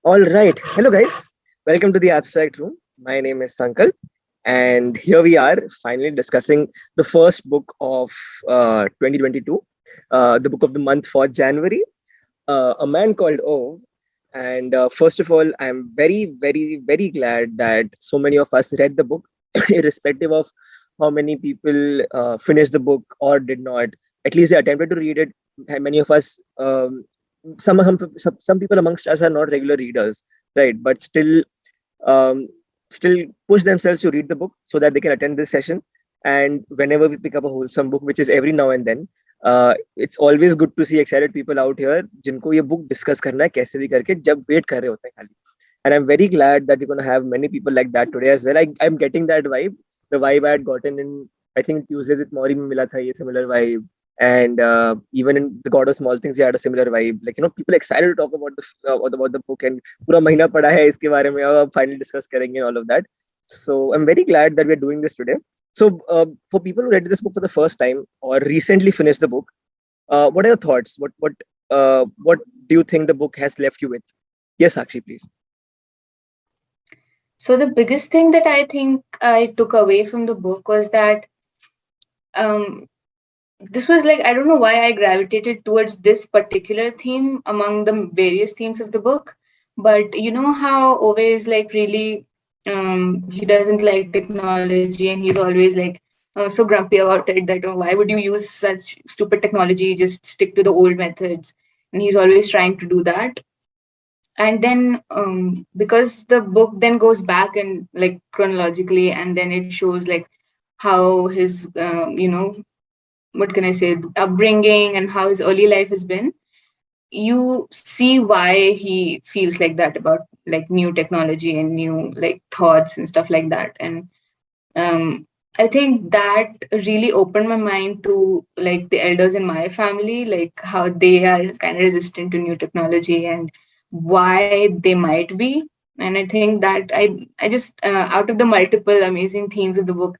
All right. Hello, guys. Welcome to the Abstract Room. My name is Sankal, and here we are finally discussing the first book of 2022, the book of the month for January, A Man Called Ove. And first of all, I'm very, very, very glad that so many of us read the book, irrespective of how many people finished the book or did not. At least they attempted to read it. And many of us, some people amongst us are not regular readers, right? But um, still push themselves to read the book so that they can attend this session. And whenever we pick up a wholesome book, which is every now and then, it's always good to see excited people out here जिनको ये book discuss करना है कैसे भी करके जब wait कर रहे होते हैं खाली. And I'm very glad that we're going to have many people like that today as well. I'm getting that vibe. The vibe I had gotten in, I think Tuesdays with Maury में मिला था ये similar vibe. And even in the God of Small Things, we had a similar vibe. Like, people excited to talk about the book, and पूरा महीना पढ़ा है इसके बारे में, अब finally discuss करेंगे all of that. So I'm very glad that we're doing this today. So for people who read this book for the first time or recently finished the book, what are your thoughts? What do you think the book has left you with? Yes, Sakshi, please. So the biggest thing that I think I took away from the book was that this was like, I don't know why I gravitated towards this particular theme among the various themes of the book, but you know how Ove is like really he doesn't like technology, and he's always like so grumpy about it that, oh, why would you use such stupid technology, just stick to the old methods, and he's always trying to do that. And then because the book then goes back and like chronologically, and then it shows like how his what can I say, upbringing and how his early life has been, you see why he feels like that about like new technology and new like thoughts and stuff like that. And I think that really opened my mind to like the elders in my family, like how they are kind of resistant to new technology and why they might be. And I think that I just out of the multiple amazing themes of the book,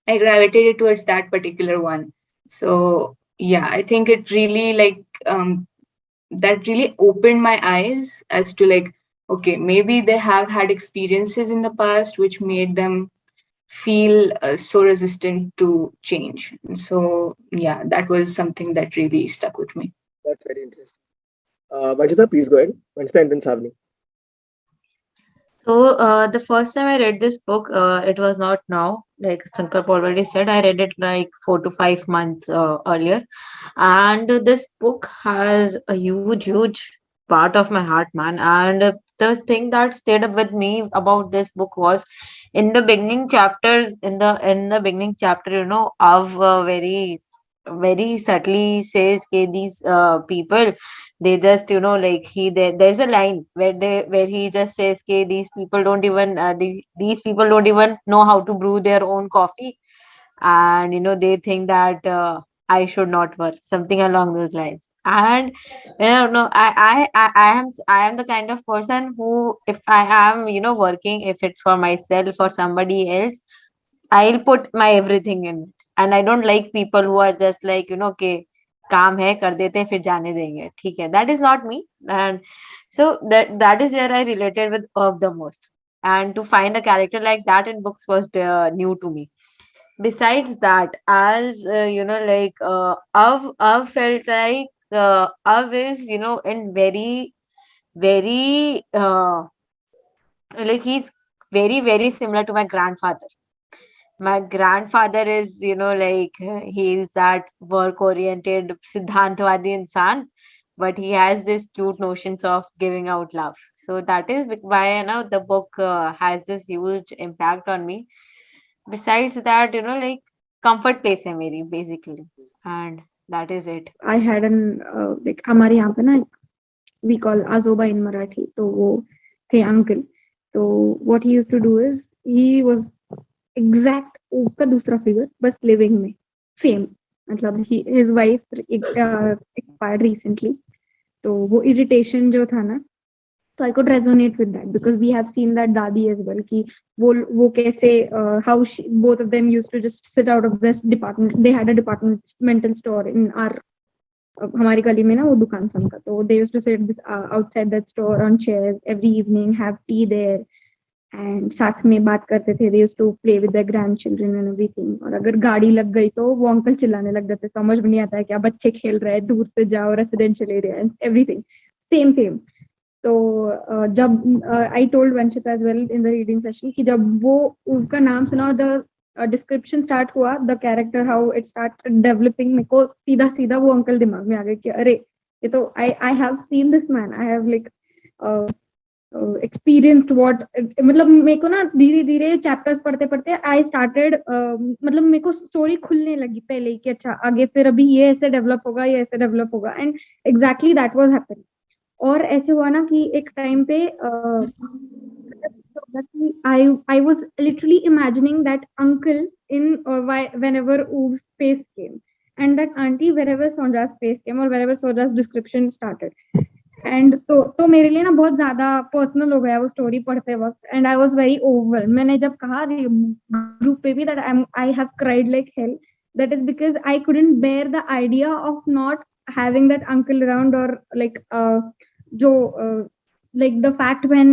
I gravitated towards that particular one. So yeah, I think it really like that really opened my eyes as to like, okay, maybe they have had experiences in the past which made them feel so resistant to change. So yeah, that was something that really stuck with me. That's very interesting. Vanchita, please go ahead. Vanchita and then Savni. So the first time I read this book, it was not now. Like Sankalp already said, I read it like 4 to 5 months earlier, and this book has a huge part of my heart, man. And the thing that stayed up with me about this book was in the beginning chapters. In the beginning chapter, of very subtly says, "Okay, these people." They just like there's a line where he just says, okay, these people don't even know how to brew their own coffee, and they think that I should not work, something along those lines. And no, I am the kind of person who, if I am working, if it's for myself or somebody else, I'll put my everything in it. And I don't like people who are just like, okay, काम है कर देते हैं फिर जाने देंगे, ठीक है, that is not me. And so that is where I related with Irv the most. And to find a character like that in books was new to me. Besides that, as Irv felt like Irv is in very like he's very similar to my grandfather. My grandfather is he's that work oriented siddhantwadi insan, but he has this cute notions of giving out love. So that is why the book has this huge impact on me. Besides that, like comfort place hai meri basically, and that is it. I had an like हमारे यहाँ पे ना we call azoba in Marathi, तो वो थे uncle. So what he used to do is he was exact उसका दूसरा figure बस लिविंग में सेम, मतलब his wife expired recently, तो वो irritation जो था ना, so I could resonate with that because we have seen that dadi as well कि वो कैसे how both of them used to just sit out of this department. They had a departmental store in our हमारी गली में ना वो दुकान था उनका, तो they used to sit this outside that store on chairs every evening, have tea there, and साथ में बात करते थे. They used to play with their grandchildren and everything. और अगर गाड़ी लग गई तो वो अंकल चिल्लाने लग जाते, समझ में नहीं आता है क्या बच्चे खेल रहे हैं, दूर से जाओ, residential area and everything same same. तो जब I told Vanshita as well in the reading session कि जब वो उसका नाम सुना, द डिस्क्रिप्शन स्टार्ट हुआ, the character how it start developing, मेरे को सीधा सीधा वो अंकल दिमाग में आ गए कि अरे ये तो I I have seen this man, I have like experienced what, मतलब मेरे को ना धीरे धीरे चैप्टर्स पढ़ते पढ़ते आई स्टार्टेड, मतलब मेरे को स्टोरी खुलने लगी पहले ही कि अच्छा आगे फिर अभी ये ऐसे डेवलप होगा, ये ऐसे डेवलप होगा, and exactly that was happening. और ऐसे हुआ ना कि एक टाइम पे I was literally imagining that uncle in whenever Ove's face came, and that auntie wherever Sonja's face came, or wherever Sonja's description started. And तो मेरे लिए ना बहुत ज्यादा पर्सनल हो गया वो स्टोरी पढ़ते वक्त, and I was very overwhelm. मैंने जब कहा ग्रुप पे भी that I have cried like hell, that is because I couldn't bear the idea of not having that uncle around, or like jo like the fact when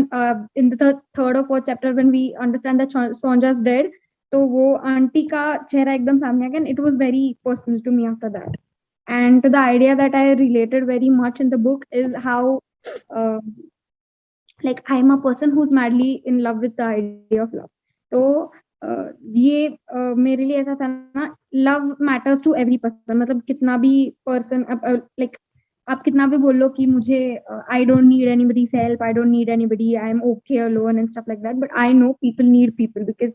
in the third or fourth chapter when we understand that Sonja's dead, तो वो aunty का चेहरा एकदम सामने आ गया, and it was very personal to me after that. And the idea that I related very much in the book is how uh, like I'm a person who's madly in love with the idea of love. तो ये मेरे लिए ऐसा था ना, love matters to every person. मतलब कितना भी person like आप कितना भी बोल लो कि मुझे I don't need anybody's help, I don't need anybody, I'm okay alone and stuff like that, but I know people need people, because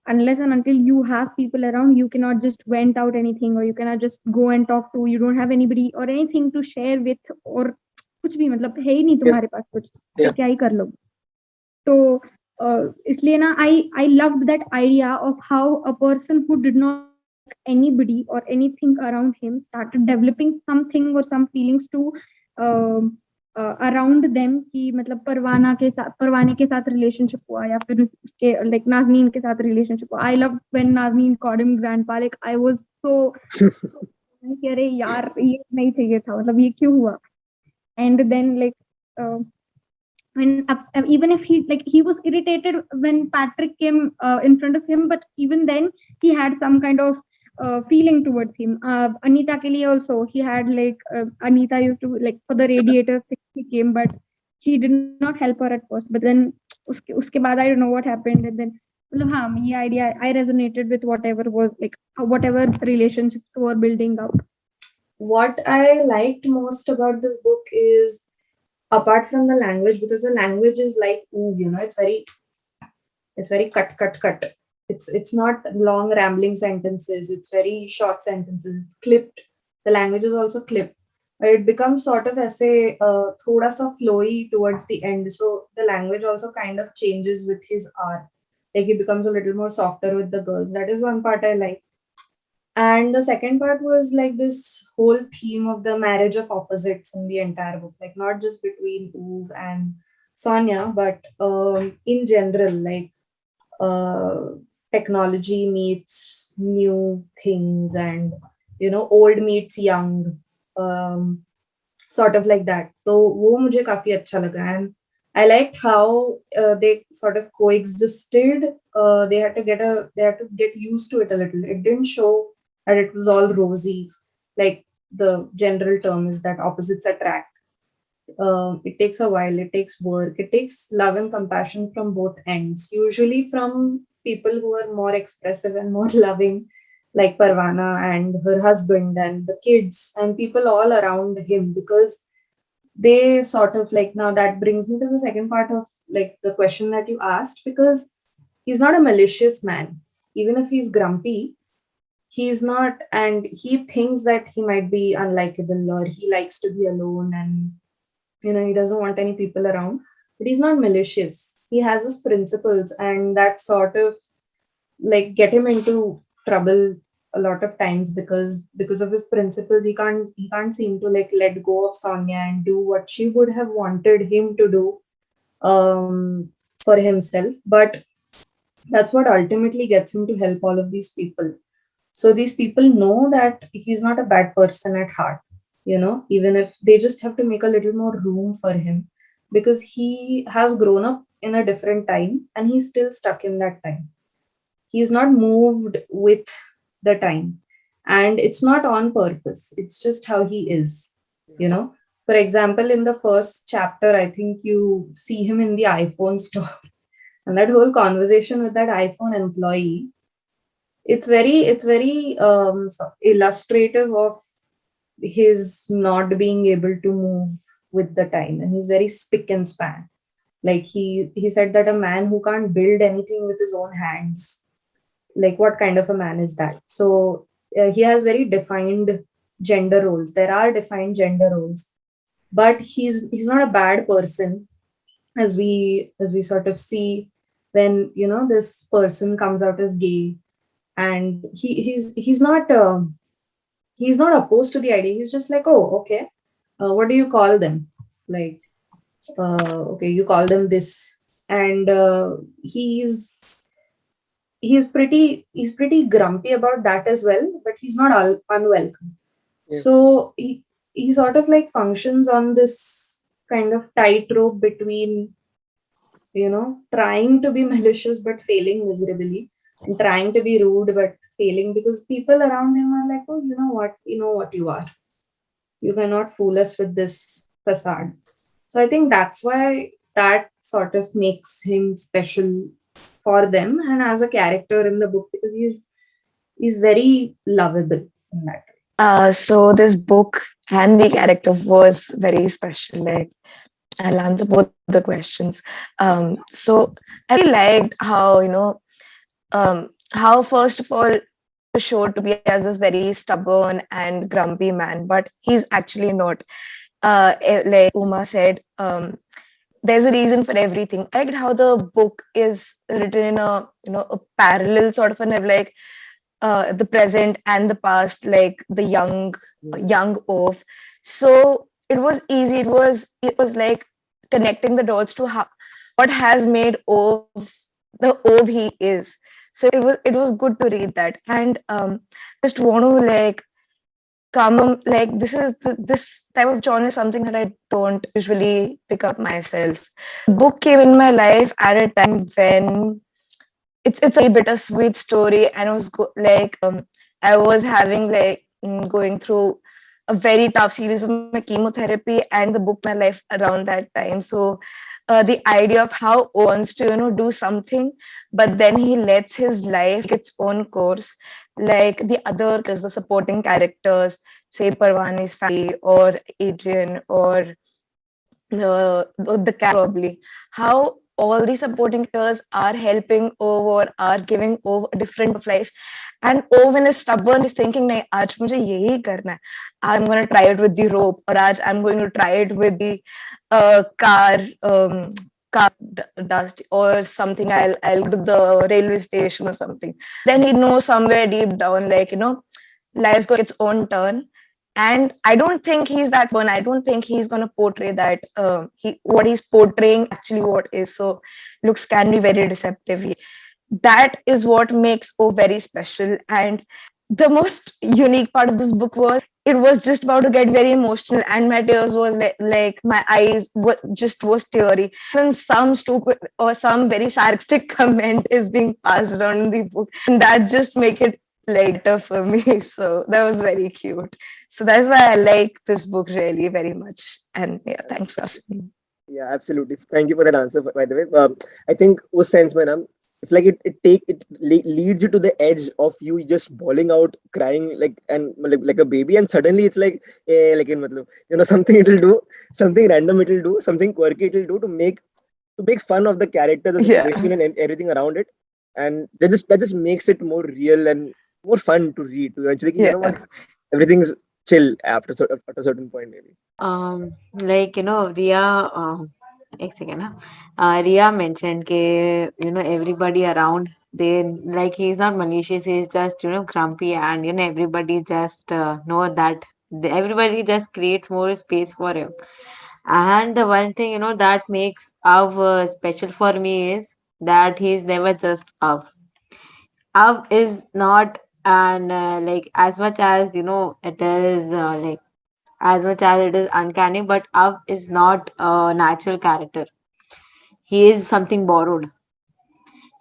unless and until you have people around, you cannot just vent out anything, or you cannot just go and talk to, you don't have anybody or anything to share with, or कुछ भी मतलब है ही नहीं तुम्हारे पास कुछ, तो क्या ही कर लो. तो इसलिए ना I loved that idea of how a person who did not anybody or anything around him started developing something or some feelings to around them, कि मतलब परवाने के साथ रिलेशनशिप हुआ, या फिर उसके लाइक नाज़नीन के साथ रिलेशनशिप हुआ. I love when Nazneen called him grandpa, like I was so कि अरे यार ये नहीं चाहिए था, मतलब ये क्यों हुआ. And then like when even if he was irritated when Patrick came in front of him, but even then he had some kind of feeling towards him. Anita ke liye also he had like Anita used to like for the radiator thing he came, but he did not help her at first, but then uske baad I don't know what happened, and then मतलब हाँ ये idea I resonated with whatever was like whatever relationships were building up. What I liked most about this book is, apart from the language, because the language is like ooh, you know, it's very cut. It's not long rambling sentences, it's very short sentences, it's clipped. The language is also clipped. It becomes sort of ऐसे थोड़ा सा flowy towards the end, so the language also kind of changes with his art, like he becomes a little more softer with the girls. That is one part I like. And the second part was like this whole theme of the marriage of opposites in the entire book, like not just between Uwe and Sonia, but in general, like technology meets new things, and you know, old meets young, sort of like that. So वो मुझे काफी अच्छा लगा, and I liked how they sort of coexisted. They had to get used to it a little. It didn't show that it was all rosy, like the general term is that opposites attract. It takes a while, it takes work, it takes love and compassion from both ends, usually from people who are more expressive and more loving, like Parvana and her husband and the kids and people all around him, because they sort of like, now that brings me to the second part of like the question that you asked, because he's not a malicious man. Even if he's grumpy, he's not, and he thinks that he might be unlikable, or he likes to be alone, and you know, he doesn't want any people around, but he's not malicious. He has his principles, and that sort of like get him into trouble a lot of times, because of his principles he can't seem to like let go of Sonia and do what she would have wanted him to do for himself. But that's what ultimately gets him to help all of these people. So these people know that he's not a bad person at heart. even if they just have to make a little more room for him, because he has grown up in a different time and he's still stuck in that time. He's not moved with the time, and it's not on purpose, it's just how he is. you know for example, in the first chapter, I think you see him in the iPhone store, and that whole conversation with that iPhone employee, it's very illustrative of his not being able to move with the time, and he's very spick and span. Like he said that a man who can't build anything with his own hands, like what kind of a man is that? So he has very defined gender roles. There are defined gender roles, but he's not a bad person, as we sort of see when this person comes out as gay, and he's not opposed to the idea. He's just like, oh, okay, what do you call them? Like, okay, you call them this, and he's pretty grumpy about that as well, but he's not unwelcome. Yeah. So he sort of like functions on this kind of tightrope between trying to be malicious but failing miserably, and trying to be rude but failing, because people around him are like, oh, you know what you are. You cannot fool us with this facade. So I think that's why that sort of makes him special for them and as a character in the book, because he's very lovable in that way. So this book and the character was very special. Like, I'll answer both the questions. So I really liked how, how first of all showed to be as this very stubborn and grumpy man, but he's actually not. Like Uma said, there's a reason for everything. I liked how the book is written in a a parallel sort of a narrative, like the present and the past, like the young Ove. So it was easy. It was like connecting the dots to how what has made Ove the Ove he is. So it was good to read that, and just want to like come like this type of genre is something that I don't usually pick up myself. Book came in my life at a time when it's a very bittersweet story, and I was having like going through a very tough series of my chemotherapy, and the book my life around that time. So the idea of how O wants to do something, but then he lets his life take its own course, like the other characters, the supporting characters, say Parvani's family or Adrian or the probably, how all the supporting characters are helping over, are giving over a different of life, and Owen is stubborn, is thinking nahi aaj mujhe yahi karna hai, I'm going to try it with the rope, or aaj I'm going to try it with the car car dust or something. I'll go to the railway station or something. Then he knows somewhere deep down, like life's got its own turn. And I don't think he's that one. I don't think he's going to portray that he what he's portraying actually what is. So looks can be very deceptive. That is what makes O very special. And the most unique part of this book was it was just about to get very emotional, and my tears was like my eyes just was teary. And some stupid or some very sarcastic comment is being passed around in the book, and that just make it like better for me. So that was very cute. So that's why I like this book really very much. And yeah, thanks for asking. Yeah, absolutely. Thank you for that answer, by the way. I think उस sense में ना, it's like it leads you to the edge of you just bawling out, crying like a baby, and suddenly it's like like in मतलब, something it'll do, something random it'll do, something quirky it'll do to make fun of the character, the Yeah. situation, and everything around it, and that just makes it more real and more fun to read. To actually, Yeah. what, everything's chill at a certain point, maybe. Like Ria, एक second, Ria mentioned ke everybody around, they like he's not malicious, he's just grumpy, and everybody just know that everybody just creates more space for him. And the one thing that makes Av special for me is that he's never just Av. Av is not, and like as much as it is like as much as it is uncanny. But Av is not a natural character. He is something borrowed.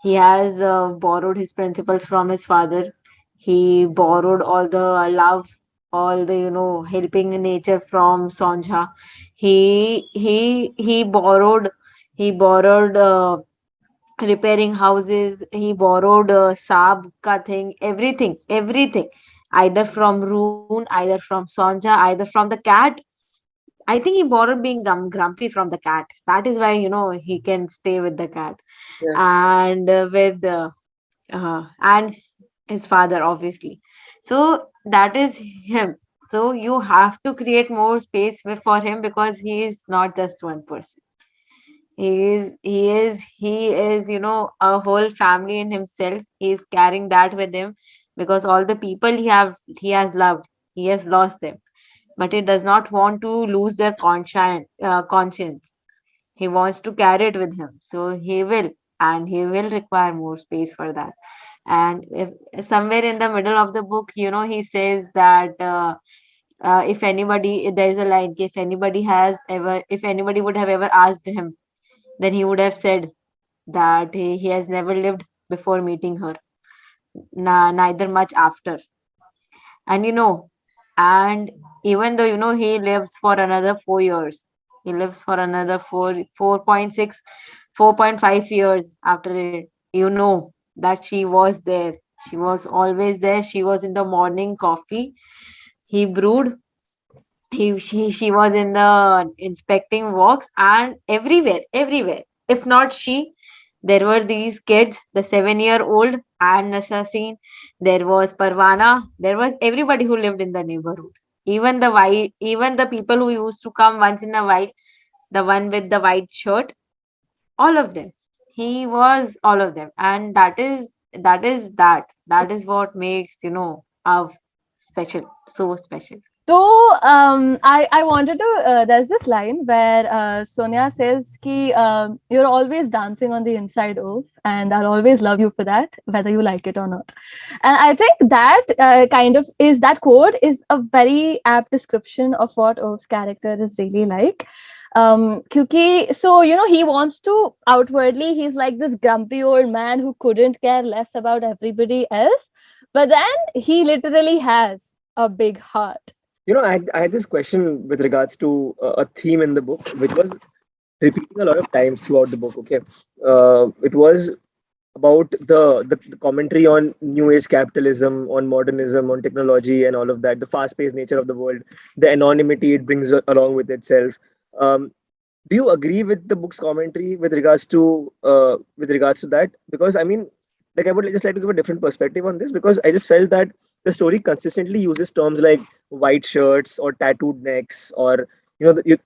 He has borrowed his principles from his father. He borrowed all the love, all the helping nature from Sonja. He borrowed repairing houses. He borrowed Saab ka thing, everything, either from Roon, either from Sonja, either from the cat. I think he borrowed being grumpy from the cat. That is why he can stay with the cat, Yeah. and with and his father, obviously. So that is him. So you have to create more space for him, because he is not just one person. He is a whole family in himself. He is carrying that with him, because all the people he has loved, he has lost them, but he does not want to lose their conscience. He wants to carry it with him, so he will require more space for that. And if somewhere in the middle of the book, he says that if anybody, there's a line, if anybody would have ever asked him, then he would have said that he has never lived before meeting her, neither much after. And and even though he lives for another 4 years, he lives for another 4.6, 4.5 years after it, that she was there. She was always there. She was in the morning coffee he brewed. She was in the inspecting walks, and everywhere. If not she, there were these kids, the 7-year-old and assassin. There was Parwana. There was everybody who lived in the neighborhood. Even the people who used to come once in a while, the one with the white shirt, all of them. He was all of them, and that is what makes our special, so special. So I wanted to. There's this line where Sonia says, "Ki you're always dancing on the inside, Ove, and I'll always love you for that, whether you like it or not." And I think that kind of is that quote is a very apt description of what Ove's character is really like. So he wants to outwardly, he's like this grumpy old man who couldn't care less about everybody else, but then he literally has a big heart. I had this question with regards to a theme in the book, which was repeating a lot of times throughout the book. Okay, it was about the commentary on new age capitalism, on modernism, on technology, and all of that. The fast-paced nature of the world, the anonymity it brings along with itself. Um, do you agree with the book's commentary with regards to that? Because I mean, like I would just like to give a different perspective on this, because I just felt that the story consistently uses terms like white shirts or tattooed necks, or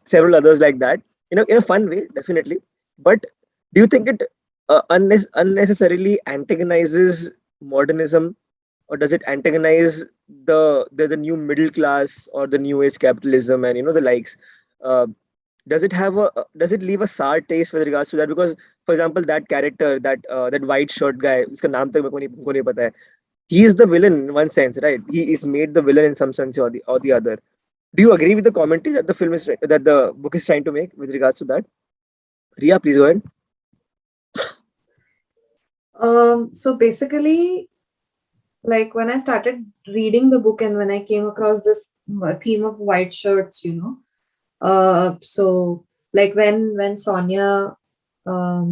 several others like that, in a fun way, definitely. But do you think it unnecessarily antagonizes modernism, or does it antagonize the new middle class or the new age capitalism and the likes? Uh, does it leave a sour taste with regards to that? Because, for example, that character, that white shirt guy, uska naam tak मेरे को नहीं पता है. He is the villain in one sense, right? He is made the villain in some sense or the other. Do you agree with the commentary that the book is trying to make with regards to that? Ria, please go ahead. So basically, like when I started reading the book and when I came across this theme of white shirts, so like when Sonia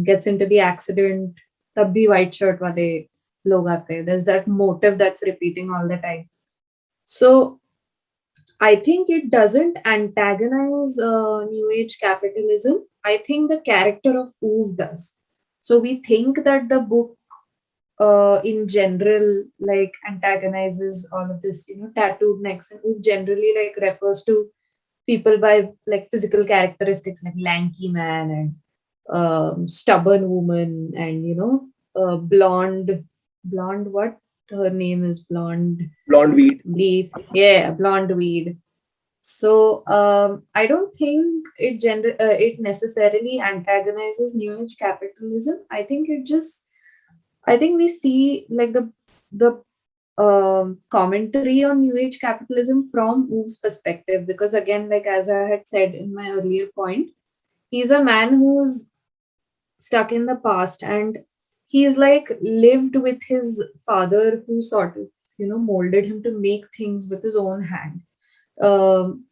gets into the accident, tab bhi white shirt wale log aate hain. There's that motive that's repeating all the time. So I think it doesn't antagonize new age capitalism. I think the character of Uve does. So we think that the book in general like antagonizes all of this, tattooed necks, and Uve generally like refers to people by like physical characteristics like lanky man and stubborn woman and blonde what her name is Blonde weed. leaf, yeah, blonde weed. So I don't think it necessarily antagonizes new age capitalism. I think we see like the commentary on New Age capitalism from Uve's perspective. Because again, like as I had said in my earlier point, he's a man who's stuck in the past, and he's like lived with his father, who sort of molded him to make things with his own hand.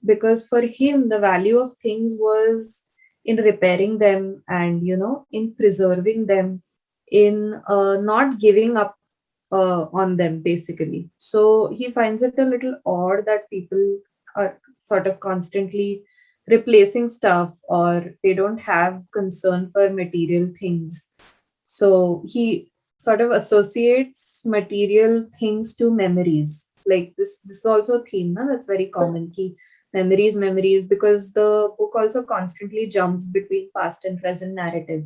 Because for him the value of things was in repairing them, and in preserving them, in not giving up on them basically. So he finds it a little odd that people are sort of constantly replacing stuff, or they don't have concern for material things. So he sort of associates material things to memories. Like this is also a theme na, that's very common. Ki memories, because the book also constantly jumps between past and present narrative.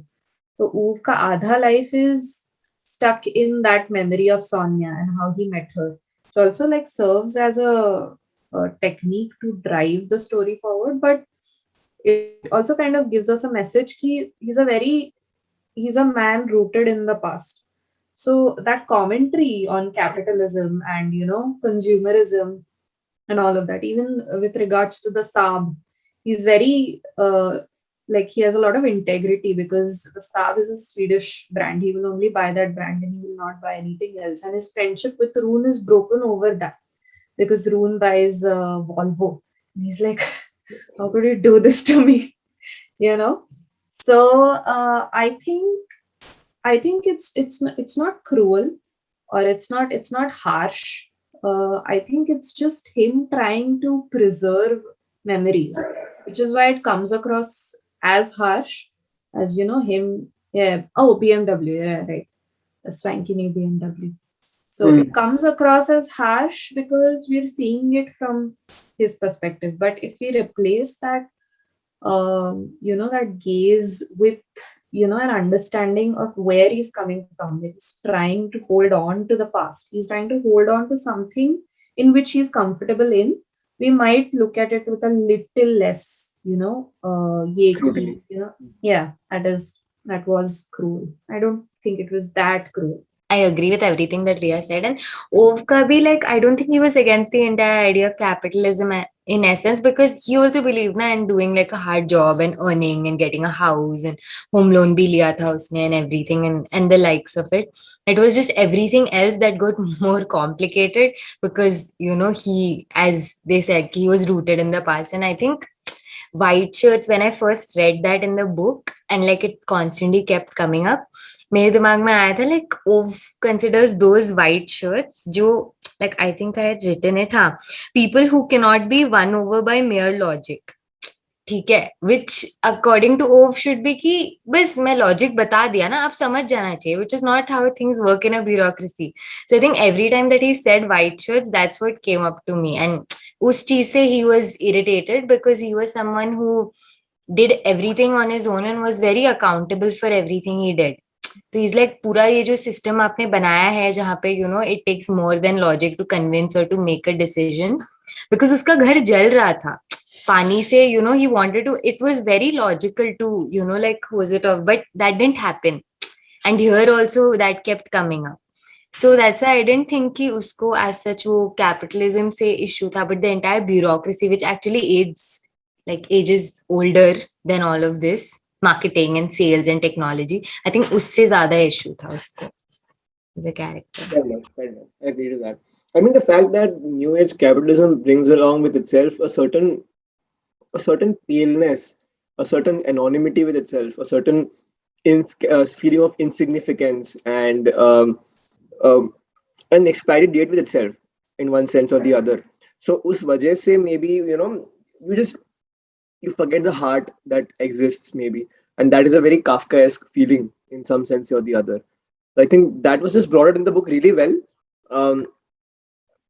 So Uv ka adha life is stuck in that memory of Sonia and how he met her. It also like serves as a technique to drive the story forward, but it also kind of gives us a message ki he's a man rooted in the past. So that commentary on capitalism and consumerism and all of that, even with regards to the Saab, he's very like he has a lot of integrity, because the Saab is a Swedish brand. He will only buy that brand and he will not buy anything else. And his friendship with Rune is broken over that, because Rune buys Volvo. And he's like, how could you do this to me? So I think it's not cruel, or it's not harsh. I think it's just him trying to preserve memories, which is why it comes across as harsh as him. Yeah. Oh, BMW. Yeah, right. A swanky new BMW. So it comes across as harsh because we're seeing it from his perspective. But if we replace that that gaze with an understanding of where he's coming from. He's trying to hold on to the past, he's trying to hold on to something in which he's comfortable in. We might look at it with a little less Scrutiny. yeah, that was cruel. I don't think it was that cruel. I agree with everything that Ria said. And Ove ka bhi, like, I don't think he was against the entire idea of capitalism in essence, because he also believed in doing like a hard job and earning and getting a house, and home loan bhi liya tha usne and everything, and the likes of it. It was just everything else that got more complicated, because he, as they said, he was rooted in the past. And I think white shirts, when I first read that in the book, and like it constantly kept coming up, मेरे दिमाग में आया था, like Ove considers those white shirts जो, like I think I had written it, हाँ, people who cannot be won over by mere logic. ठीक है, which according to Ove should be कि बस मैं logic बता दिया ना, आप समझ जाना चाहिए, which is not how things work in a bureaucracy. So I think every time that he said white shirts, that's what came up to me. And उस चीज से he was irritated, because he was someone who did everything on his own and was very accountable for everything he did. तो is like पूरा ये जो system आपने बनाया है, जहाँ पे it takes more than logic to convince और to make a decision, because उसका घर जल रहा था पानी से, he wanted to, it was very logical to like hose it off, but that didn't happen. And here also that kept coming up. So that's why I didn't think कि उसको as such वो capitalism से issue था, but the entire bureaucracy which actually ages older than all of this marketing and sales and technology, I think उससे ज़्यादा issue था उसको as a character. Fair enough, fair enough. I agree to that. I mean, the fact that New Age capitalism brings along with itself a certain paleness, a certain anonymity with itself, a certain feeling of insignificance, and an expiry date with itself in one sense or the other. So us wajah se maybe you forget the heart that exists maybe, and that is a very Kafkaesque feeling in some sense or the other. So I think that was just brought out in the book really well.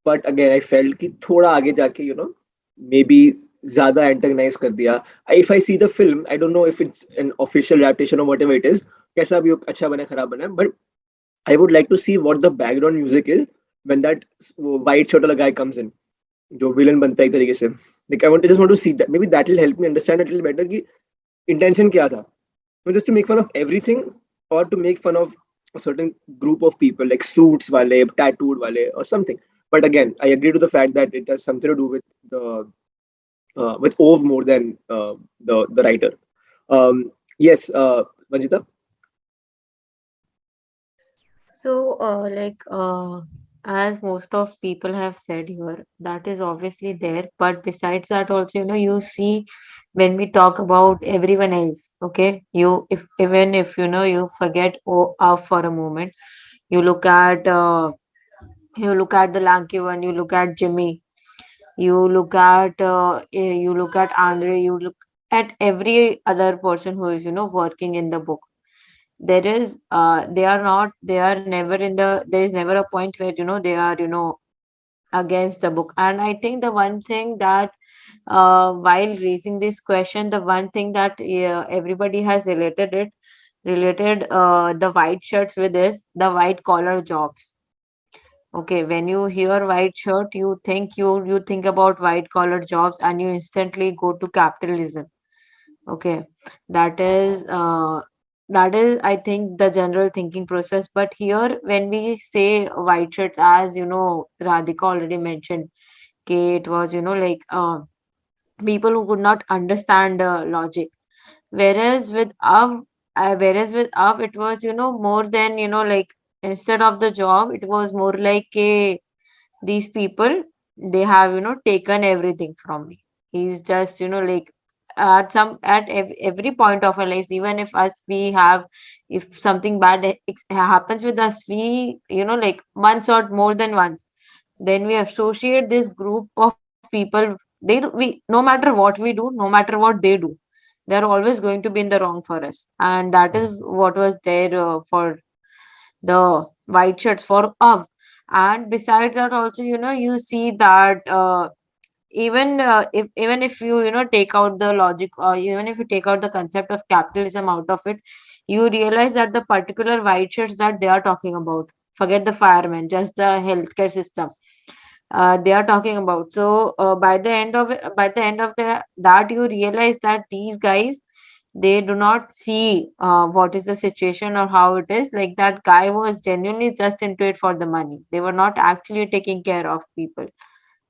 But again, I felt कि थोड़ा आगे जाके maybe ज़्यादा antagonize कर दिया. If I see the film, I don't know if it's an official adaptation or whatever it is, कैसा भी हो, अच्छा बना खराब बना, but I would like to see what the background music is when that white shirt guy comes in, जो villain बनता है एक तरीके से. Like I just want to see that. Maybe that will help me understand a little better कि intention क्या था. Not just to make fun of everything or to make fun of a certain group of people like suits wale, tattooed wale, or something. But again, I agree to the fact that it has something to do with Ove more than the writer. Yes, Vanjita. So, as most of people have said here, that is obviously there. But besides that, also, you see when we talk about everyone else, okay, if even if you forget off for a moment, you look at the lanky one, you look at Jimmy, you look at Andre, you look at every other person who is working in the book. They are never there is never a point where they are against the book. And I think the one thing that while raising this question, the one thing that everybody has related the white shirts with is the white collar jobs. Okay, when you hear white shirt, you think about white collar jobs and you instantly go to capitalism. Okay, that is I think the general thinking process. But here, when we say white shirts, as Radhika already mentioned, okay, it was people who could not understand logic. Whereas with Av, it was more than instead of the job, it was more like these people, they have taken everything from me. He's just at every point of our lives, even if us we have, if something bad happens with us, we once or more than once, then we associate this group of people. We no matter what we do, no matter what they do, they're always going to be in the wrong for us. And that is what was there for the white shirts for Av. And besides that, also, you see that even if you take out the logic, or even if you take out the concept of capitalism out of it, you realize that the particular white shirts that they are talking about, forget the firemen, just the healthcare system, they are talking about. So by the end of that, you realize that these guys, they do not see what is the situation or how it is. Like, that guy was genuinely just into it for the money. They were not actually taking care of people,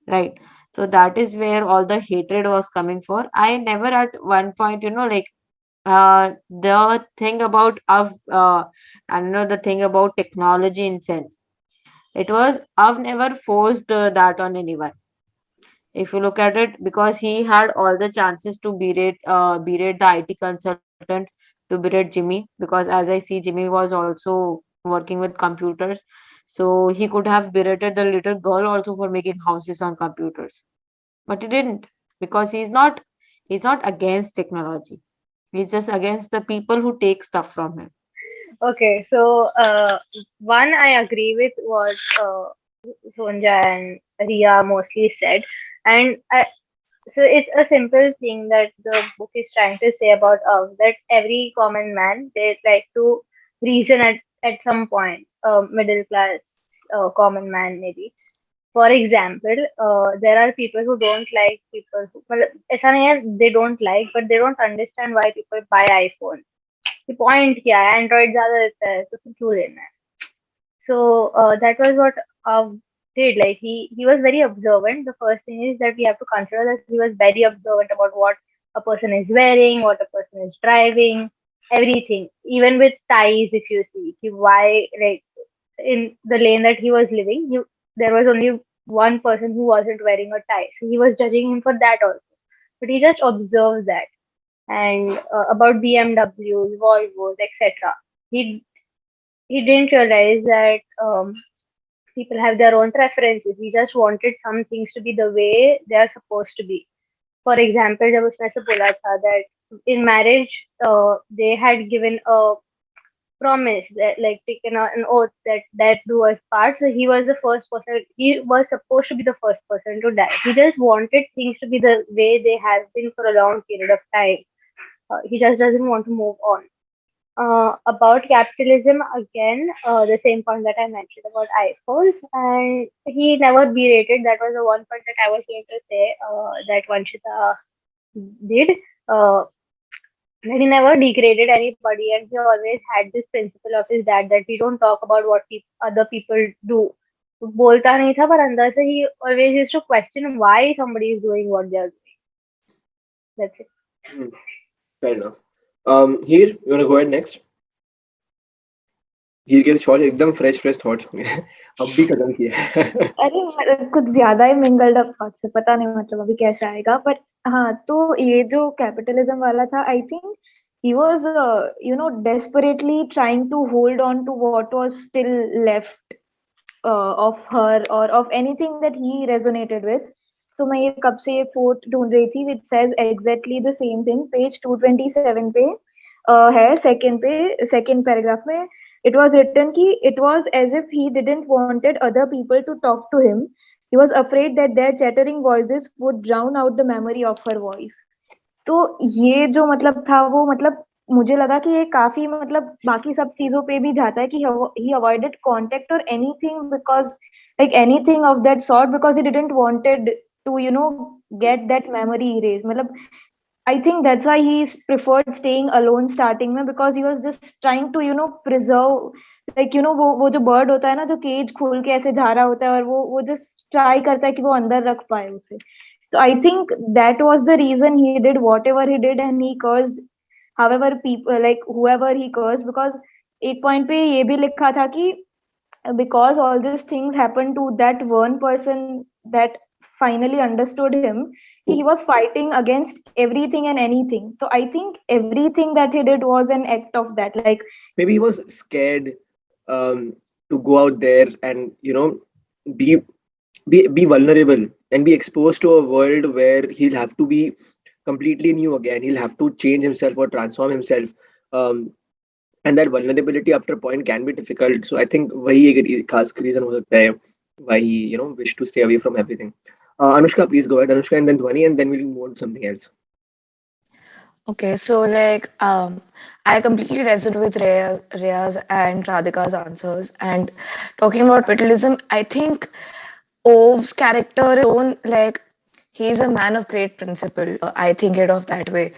right? So that is where all the hatred was coming for. I never at one point, the thing about I don't know, the thing about technology in sense, it was I've never forced that on anyone. If you look at it, because he had all the chances to berate the IT consultant, to berate Jimmy, because as I see, Jimmy was also working with computers, so he could have berated the little girl also for making houses on computers, but he didn't, because he's not against technology. He's just against the people who take stuff from him. Okay, so one I agree with was Sonja and Ria mostly said, and so it's a simple thing that the book is trying to say about that every common man, they like to reason at some point, middle class common man maybe. For example, there are people who don't like people who, मतलब, ऐसा नहीं है they don't like, but they don't understand why people buy iPhone. कि point क्या है, Android ज्यादा देता है तो फिर क्यों लेना है. So that was what did. Like he was very observant. The first thing is that we have to consider that he was very observant about what a person is wearing, what a person is driving, everything. Even with ties, if you see, why, like, in the lane that he was living, there was only one person who wasn't wearing a tie, so he was judging him for that also. But he just observed that. And about BMWs, Volvos, etc. He he didn't realize that people have their own preferences. He just wanted some things to be the way they are supposed to be. For example, जब उसने ऐसे बोला था that in marriage they had given a promise, that like taken an oath that do us part. So he was the first person. He was supposed to be the first person to die. He just wanted things to be the way they have been for a long period of time. He just doesn't want to move on. About capitalism again, the same point that I mentioned about iPhones, and he never berated. That was the one point that I was going to say that Vanshita did. Uh, He never degraded anybody, and he always had this principle of his dad that we don't talk about what other people do. बोलता नहीं था, पर अंदर से he always used to question why somebody is doing what they are doing. That's it. Hmm, fair enough. Here, you wanna go ahead next? हीर के thoughts एकदम fresh thoughts होंगे अब भी खत्म किया अरे कुछ ज्यादा ही मिंगल्ड अप थॉट्स है, पता नहीं मतलब अभी कैसे आएगा, बट हाँ, तो ये जो कैपिटलिज्म वाला था, I think he was desperately trying to hold on to what was still left of her or of anything that he resonated with. तो मैं ये कब से ये quote ढूंढ रही थी which says exactly the same thing, page 227 पे है, second paragraph में it was written कि it was as if he didn't wanted other people to talk to him. He was afraid that their chattering voices would drown out the memory of her voice. तो ये जो मतलब था वो मतलब मुझे लगा कि ये काफी मतलब बाकी सब चीजों पे भी जाता है कि he avoided contact or anything because like anything of that sort because he didn't wanted to get that memory erased. मतलब I think that's why he preferred staying alone starting में because he was just trying to preserve like वो जो bird होता है ना जो cage खोल के ऐसे जा रहा होता है और वो just try करता है कि वो अंदर रख पाए उसे. So I think that was the reason he did whatever he did and he cursed however people like whoever he cursed because एक point पे ये भी लिखा था कि because all these things happened to that one person that finally understood him, he was fighting against everything and anything. So I think everything that he did was an act of that. Like maybe he was scared to go out there and be be vulnerable and be exposed to a world where he'll have to be completely new again. He'll have to change himself or transform himself. And that vulnerability after a point can be difficult. So I think वही एक खास reason हो सकता है why he wished to stay away from everything. Anushka, please go ahead. Anushka and then Dhwani, and then we'll move on to something else. Okay, so like I completely resonate with Ria's and Radhika's answers. And talking about capitalism, I think Ove's character is own like he's a man of great principle. I think it of that way.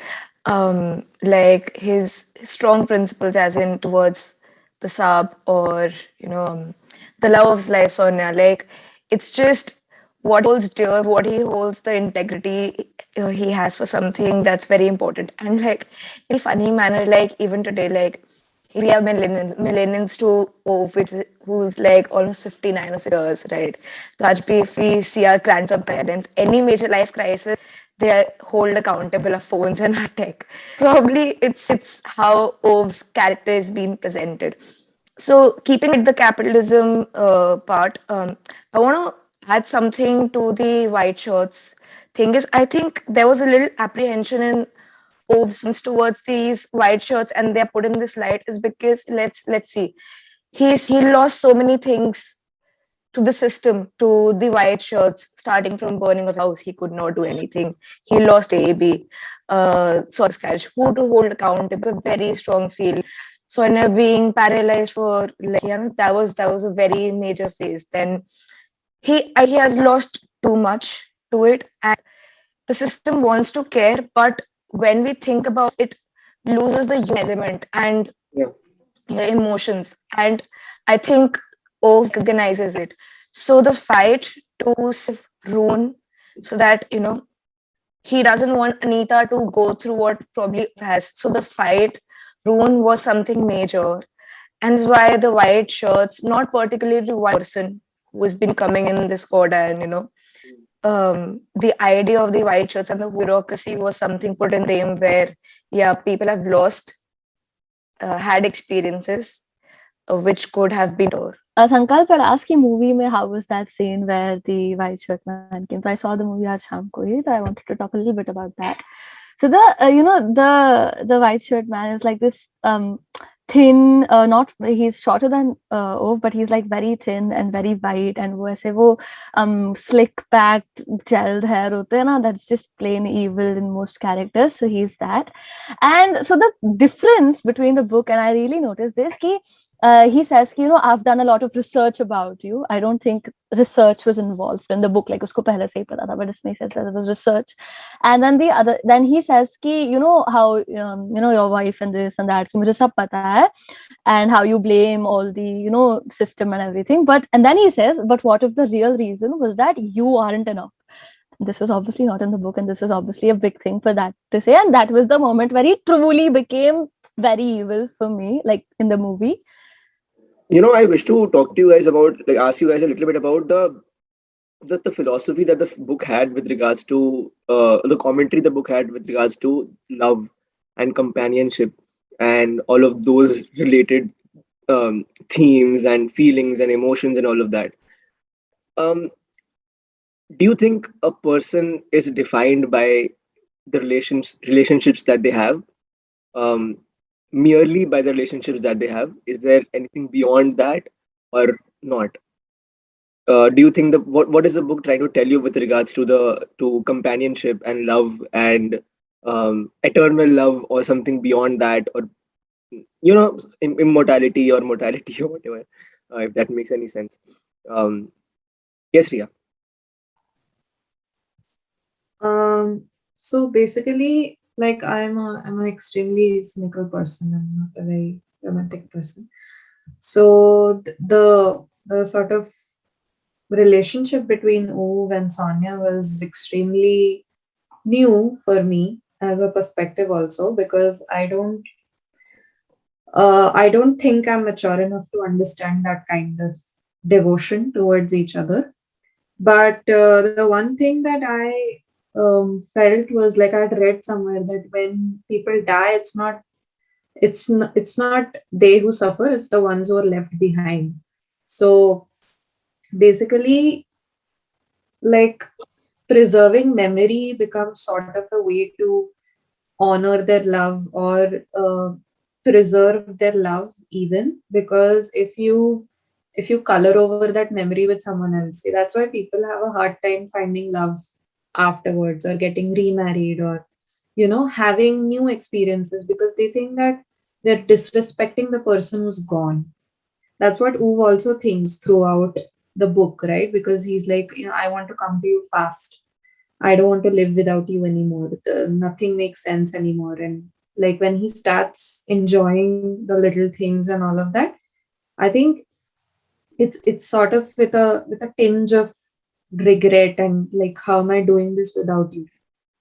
Like his strong principles, as in towards the sub or the love of his life, Sonia. Like it's just what he holds dear, what he holds, the integrity he has for something that's very important. And like in a funny manner, like even today, like we have millennials to who's like almost 59 or 60 years, right? So if we see our grandson parents, any major life crisis, they are hold accountable of phones and our tech. Probably it's how Ove's character is being presented. So keeping it the capitalism part, I want to add something to the white shirts thing is I think there was a little apprehension in Ove's towards these white shirts and they're put in this light is because let's see. He lost so many things to the system, to the white shirts, starting from burning of house, he could not do anything. He lost AB, saw miscarriage. Who to hold account? It was a very strong feel. So and being paralyzed for like that was a very major phase. Then he has lost too much to it, and the system wants to care, but when we think about it, loses the human element and Yeah. the emotions. And I think O recognizes it. So the fight to save Rune so that he doesn't want Anita to go through what probably has. So the fight, Rune was something major. And that's why the white shirts, not particularly one person who has been coming in this order and the idea of the white shirts and the bureaucracy was something put in frame where people have lost had experiences which could have been or Sankalp, I'll ask you movie mein, how was that scene where the white shirt man came? So I saw the movie aaj shaam ko hi, so I wanted to talk a little bit about that. So the white shirt man is like this thin, not he's shorter than Ove, but he's like very thin and very white, and wo aise wo slick backed gelled hair hote hai na, that's just plain evil in most characters. So he's that, and so the difference between the book and I really noticed this ki he says, I've done a lot of research about you. I don't think research was involved in the book, like usko pehle se hi pata tha, but isme he says that it was research. And then he says ki, how your wife and this and that, ki mujhe sab pata hai, and how you blame all the system and everything. And then he says, but what if the real reason was that you aren't enough? This was obviously not in the book, and this was obviously a big thing for that to say. And that was the moment where he truly became very evil for me, like in the movie. I wish to talk to you guys about, like, ask you guys a little bit about the philosophy that the book had with regards to the commentary the book had with regards to love and companionship and all of those related themes and feelings and emotions and all of that. Um, do you think a person is defined by the relationships that they have, um, merely by the relationships that they have? Is there anything beyond that or not? Do you think that what is the book trying to tell you with regards to companionship and love and eternal love or something beyond that, or immortality or mortality or whatever, if that makes any sense? Yes, Ria. So basically, like I'm an extremely cynical person. I'm not a very romantic person. So the sort of relationship between Ove and Sonia was extremely new for me as a perspective also, because I don't think I'm mature enough to understand that kind of devotion towards each other. But the one thing that I felt was, like, I'd read somewhere that when people die, it's not they who suffer, it's the ones who are left behind. So basically, like, preserving memory becomes sort of a way to honor their love, or preserve their love, even because if you color over that memory with someone else, see, that's why people have a hard time finding love afterwards, or getting remarried, or having new experiences, because they think that they're disrespecting the person who's gone. That's what Uwe also thinks throughout the book, right? Because he's like, I want to come to you fast. I don't want to live without you anymore. Nothing makes sense anymore. And like when he starts enjoying the little things and all of that, I think it's sort of with a tinge of regret, and like, how am I doing this without you?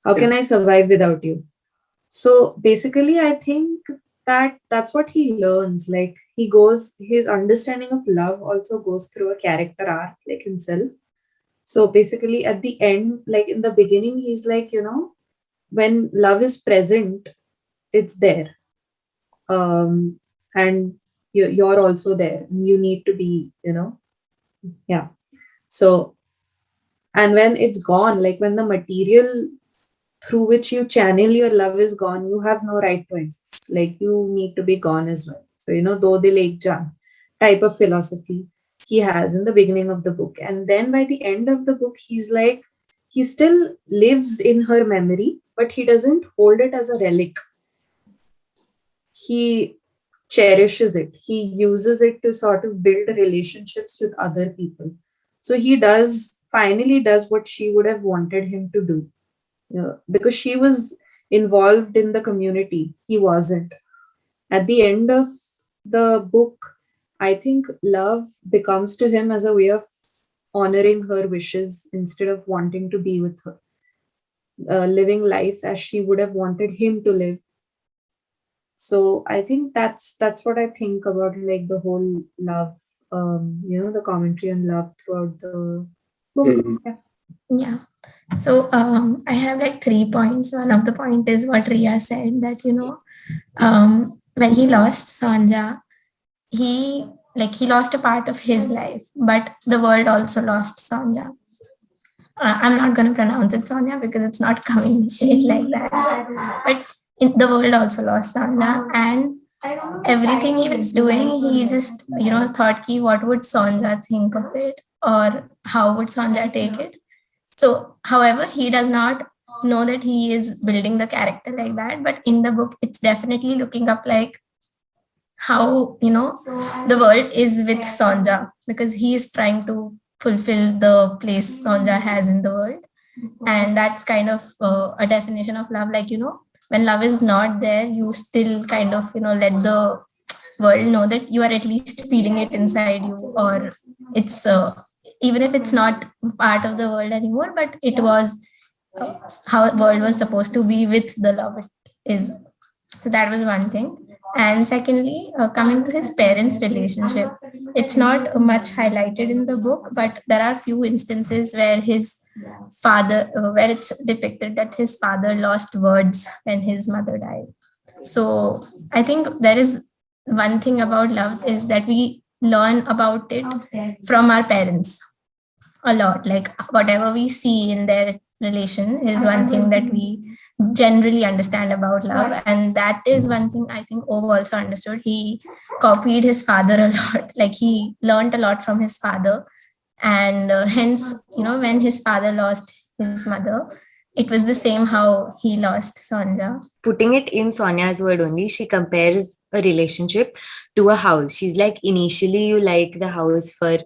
How can I survive without you? So basically, I think that's what he learns. Like, his understanding of love also goes through a character arc, like himself. So basically, at the end, like in the beginning, he's like, when love is present, it's there. And you're also there. You need to be, yeah. So, and when it's gone, like when the material through which you channel your love is gone, you have no right to exist. Like, you need to be gone as well. So, though the Lake Jan type of philosophy he has in the beginning of the book. And then by the end of the book, he's like, he still lives in her memory, but he doesn't hold it as a relic. He cherishes it. He uses it to sort of build relationships with other people. So he finally does what she would have wanted him to do. Yeah, because she was involved in the community. He wasn't. At the end of the book, I think love becomes to him as a way of honoring her wishes instead of wanting to be with her, living life as she would have wanted him to live. So I think that's what I think about, like, the whole love, the commentary on love throughout the book. Mhm. Yeah. Yeah. So I have like 3 points. One of the point is what Ria said, that when he lost Sanja, he he lost a part of his life, but the world also lost Sanja. I'm not going to pronounce it Sonia because it's not coming shade like that. But the world also lost Sanja, and everything he was doing, he just thought, ki, what would Sanja think of it, or how would Sanja take it? So, however, he does not know that he is building the character like that. But in the book, it's definitely looking up like how the world is with Sonja, because he is trying to fulfill the place Sonja has in the world. And that's kind of a definition of love. Like, when love is not there, you still kind of let the world know that you are at least feeling it inside you, or it's even if it's not part of the world anymore, but it was how the world was supposed to be with the love it is. So that was one thing. And secondly, coming to his parents' relationship, it's not much highlighted in the book, but there are few instances where his father, where it's depicted that his father lost words when his mother died. So I think there is one thing about love is that we learn about it from our parents a lot. Like whatever we see in their relation is one thing that we generally understand about love, and that is one thing I think Ove also understood. He copied his father a lot. Like he learned a lot from his father, and hence when his father lost his mother, it was the same how he lost Sonja. Putting it in Sonia's word only, she compares a relationship to a house. She's like, initially you like the house for,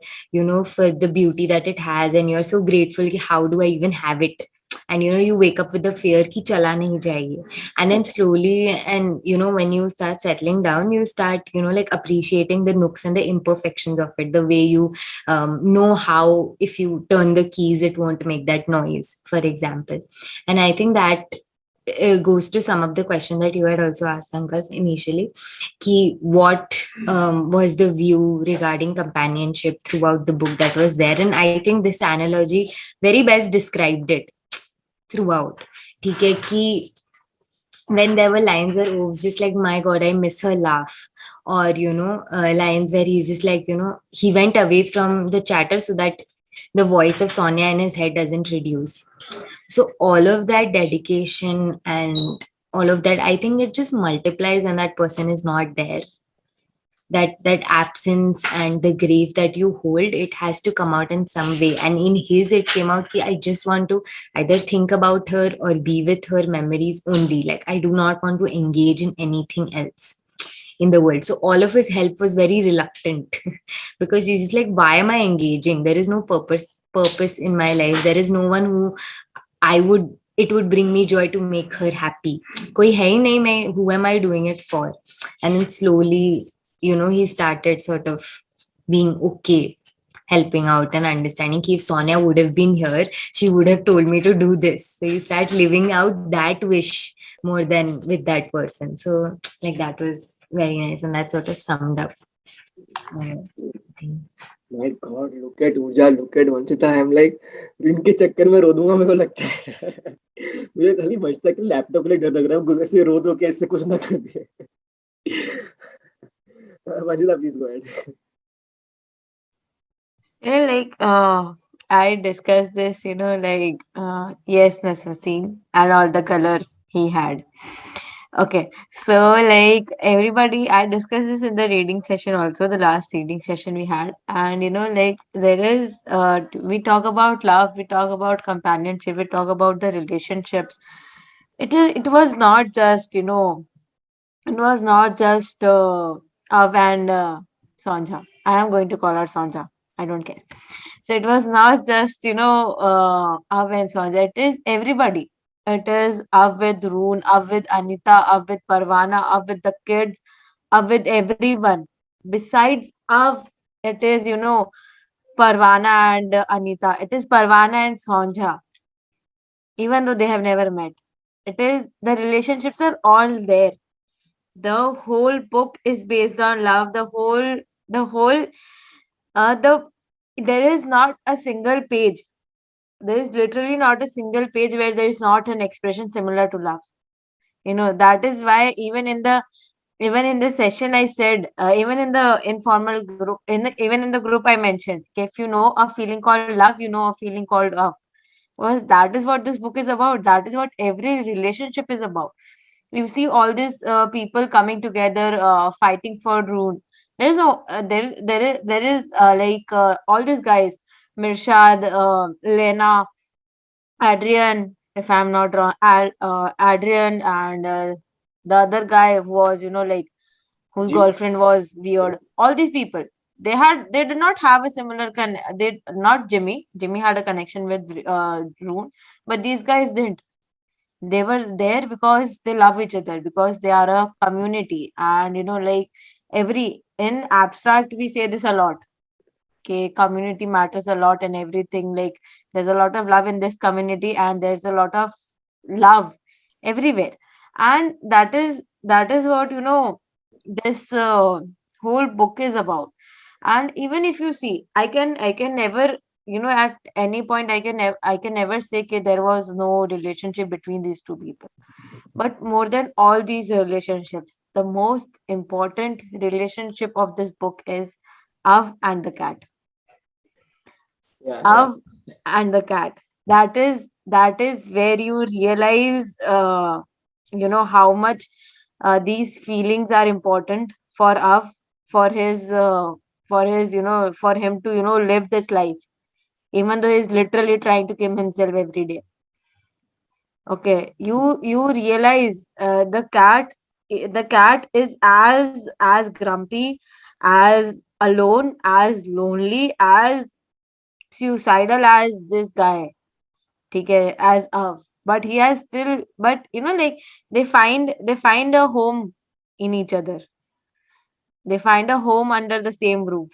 for the beauty that it has, and you're so grateful ki, how do I even have it? And you wake up with the fear ki chala nahi jayegi. And then slowly, and when you start settling down, you start like appreciating the nooks and the imperfections of it, the way you know how if you turn the keys it won't make that noise, for example. And I think that goes to some of the question that you had also asked, Sankalp, initially. Ki what was the view regarding companionship throughout the book that was there? And I think this analogy very best described it throughout. ठीक है कि when there were lines where Ove's just like, my God, I miss her laugh. Or, lines where he's just like, he went away from the chatter so that the voice of Sonia in his head doesn't reduce. So all of that dedication and all of that, I think it just multiplies when that person is not there. That absence and the grief that you hold, it has to come out in some way. And in his, it came out ki, I just want to either think about her or be with her memories only. Like I do not want to engage in anything else in the world. So all of his help was very reluctant because he's just like, why am I engaging? There is no purpose in my life. There is no one who it would bring me joy to make her happy. Koi hai hi nahi, main, who am I doing it for? And then slowly, he started sort of being okay, helping out and understanding. If Sonia would have been here, she would have told me to do this. So you start living out that wish more than with that person. So like that was very nice, and that sort of summed up. My God, look at Urja, look at Vanchita. I'm like, इनके चक्कर में रो दूंगा मेरे को लगता है. मुझे खाली बचता कि लैपटॉप के लिए डर लग रहा है. ऐसे रो दो कि ऐसे कुछ ना कर दिए. Vanchita, please go ahead. Like I discussed this, like yes, Nasasin and all the color he had. Okay, so like everybody, I discussed this in the reading session also, the last reading session we had, and like there is, we talk about love, we talk about companionship, we talk about the relationships. It was not just it was not just Av and Sonja. I am going to call her Sonja. I don't care. So it was not just, Av and Sonja. It is everybody. It is Av with Roon, Av with Anita, Av with Parvana, Av with the kids, Av with everyone. Besides Av, it is, Parvana and Anita. It is Parvana and Sonja, even though they have never met. It is the relationships are all there. The whole book is based on love. The there is not a single page. There is literally not a single page where there is not an expression similar to love. That is why even in the session I said, even in the informal group, even in the group I mentioned, if you know a feeling called love, you know a feeling called love. Because that is what this book is about. That is what every relationship is about. You see all these people coming together, fighting for Rune. There's no there is like all these guys, Mirshad, Lena, Adrian, if I'm not wrong, Adrian, and the other guy who was like whose Ji. girlfriend was weird. All these people, they did not have a similar they not Jimmy had a connection with Rune, but these guys didn't. They were there because they love each other, because they are a community. And like, every in abstract we say this a lot, okay, community matters a lot and everything. Like, there's a lot of love in this community, and there's a lot of love everywhere. And that is what this whole book is about. And even if you see, I can never, at any point, I can never say that there was no relationship between these two people. But more than all these relationships, the most important relationship of this book is Av and the cat. Yeah, yeah. Av and the cat. That is where you realize, how much these feelings are important for Av, for his for him to live this life, even though he's literally trying to kill himself every day. Okay, you realize, the cat is as grumpy, as alone, as lonely, as suicidal as this guy. Okay, as but he has still, but like, they find a home in each other. They find a home under the same roof.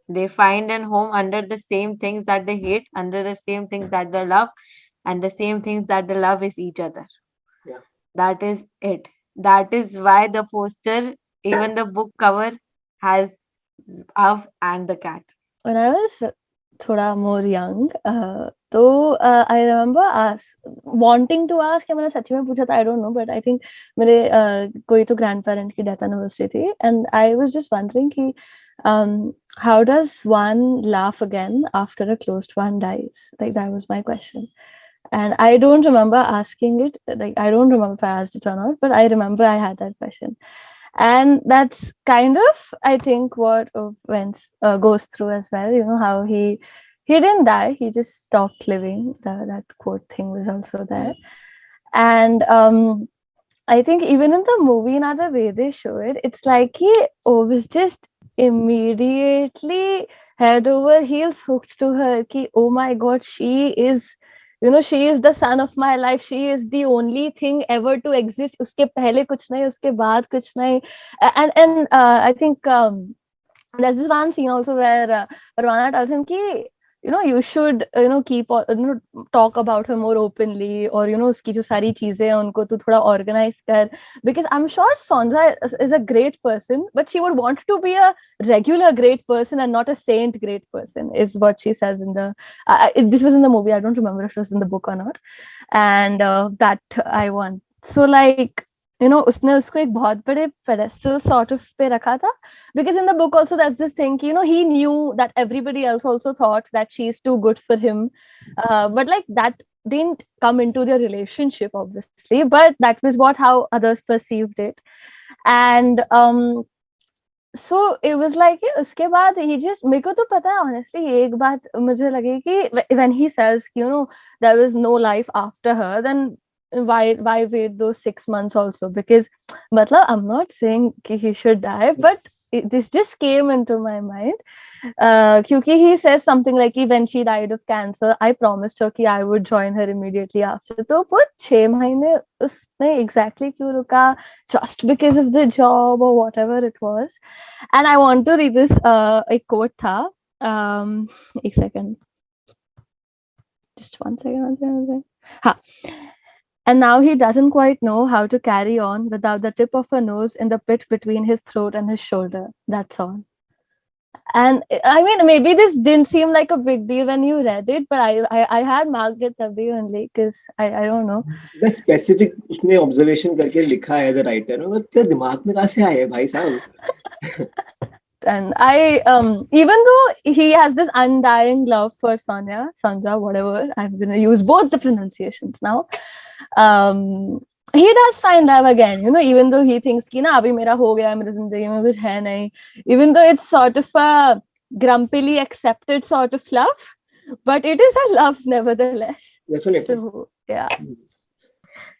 They find a home under the same things that they hate, under the same things that they love, and the same things that they love is each other. Yeah. That is it. That is why the poster, even the book cover, has Av and the cat. When I was thoda more young, तो I remember wanting to ask या मैंने सच्ची में पूछा था, I don't know, but I think मेरे कोई तो grandparent की death anniversary थी, and I was just wondering कि how does one laugh again after a closed one dies? Like, that was my question. And I don't remember asking it. Like, I don't remember if I asked it or not, but I remember I had that question. And that's kind of, I think, what Vince goes through as well. How he didn't die, he just stopped living. That quote thing was also there. And I think even in the movie, now the way they show it, it's like he was just immediately head over heels hooked to her. Ki, oh my God, she is the sun of my life. She is the only thing ever to exist. Uske pehle kuch nahi, uske baad kuch nahi. And I think there's this one scene also where Rwana tells him ki, you should keep talk about her more openly, or uski jo sari cheezein hai unko tu thoda organize kar, because I'm sure Sondra is a great person, but she would want to be a regular great person and not a saint great person, is what she says in the this was in the movie. I don't remember if it was in the book or not. And that I want, so like, उसने उसको एक बहुत बड़े pedestal sort of पे रखा था, because in the book also that's this thing, he knew that everybody else also thought that she's too good for him, but like, that didn't come into their relationship obviously, but that was how others perceived it. And so it was like, उसके बाद he just, मेरे को तो पता है honestly, एक बात मुझे लगी कि when he says, there was no life after her, then why wait those 6 months also? Because matlab, I'm not saying he should die, but this just came into my mind. Kyunki he says something like, when she died of cancer, I promised her कि I would join her immediately after. तो वो 6 महीने उसने exactly क्यों रुका? Just because of the job or whatever it was. And I want to read this एक quote था. एक second. Just one second. Ha. And now he doesn't quite know how to carry on without the tip of a nose in the pit between his throat and his shoulder. That's all. And I mean, maybe this didn't seem like a big deal when you read it, but I had marked it tabhi only because I don't know. The specific उसने observation करके लिखा है the writer. तेरे दिमाग में कहाँ से आया है भाई साहब? And I, even though he has this undying love for Sanja, whatever, I'm gonna use both the pronunciations now. He does find love again, even though he thinks कि ना अभी मेरा हो गया, मेरी जिंदगी में कुछ है नहीं. Even though it's sort of a grumpily accepted sort of love, but it is a love nevertheless. Definitely. So yeah.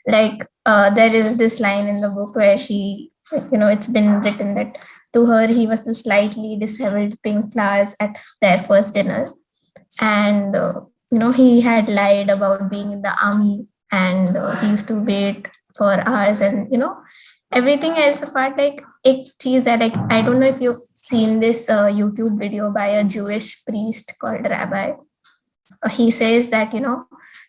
Like there is this line in the book where she It's been written that to her he was the slightly disheveled pink flowers at their first dinner, and he had lied about being in the army, and he used to wait for hours, and everything else apart, like एक चीज है, like I don't know if you've seen this YouTube video by a Jewish priest called Rabbi. He says that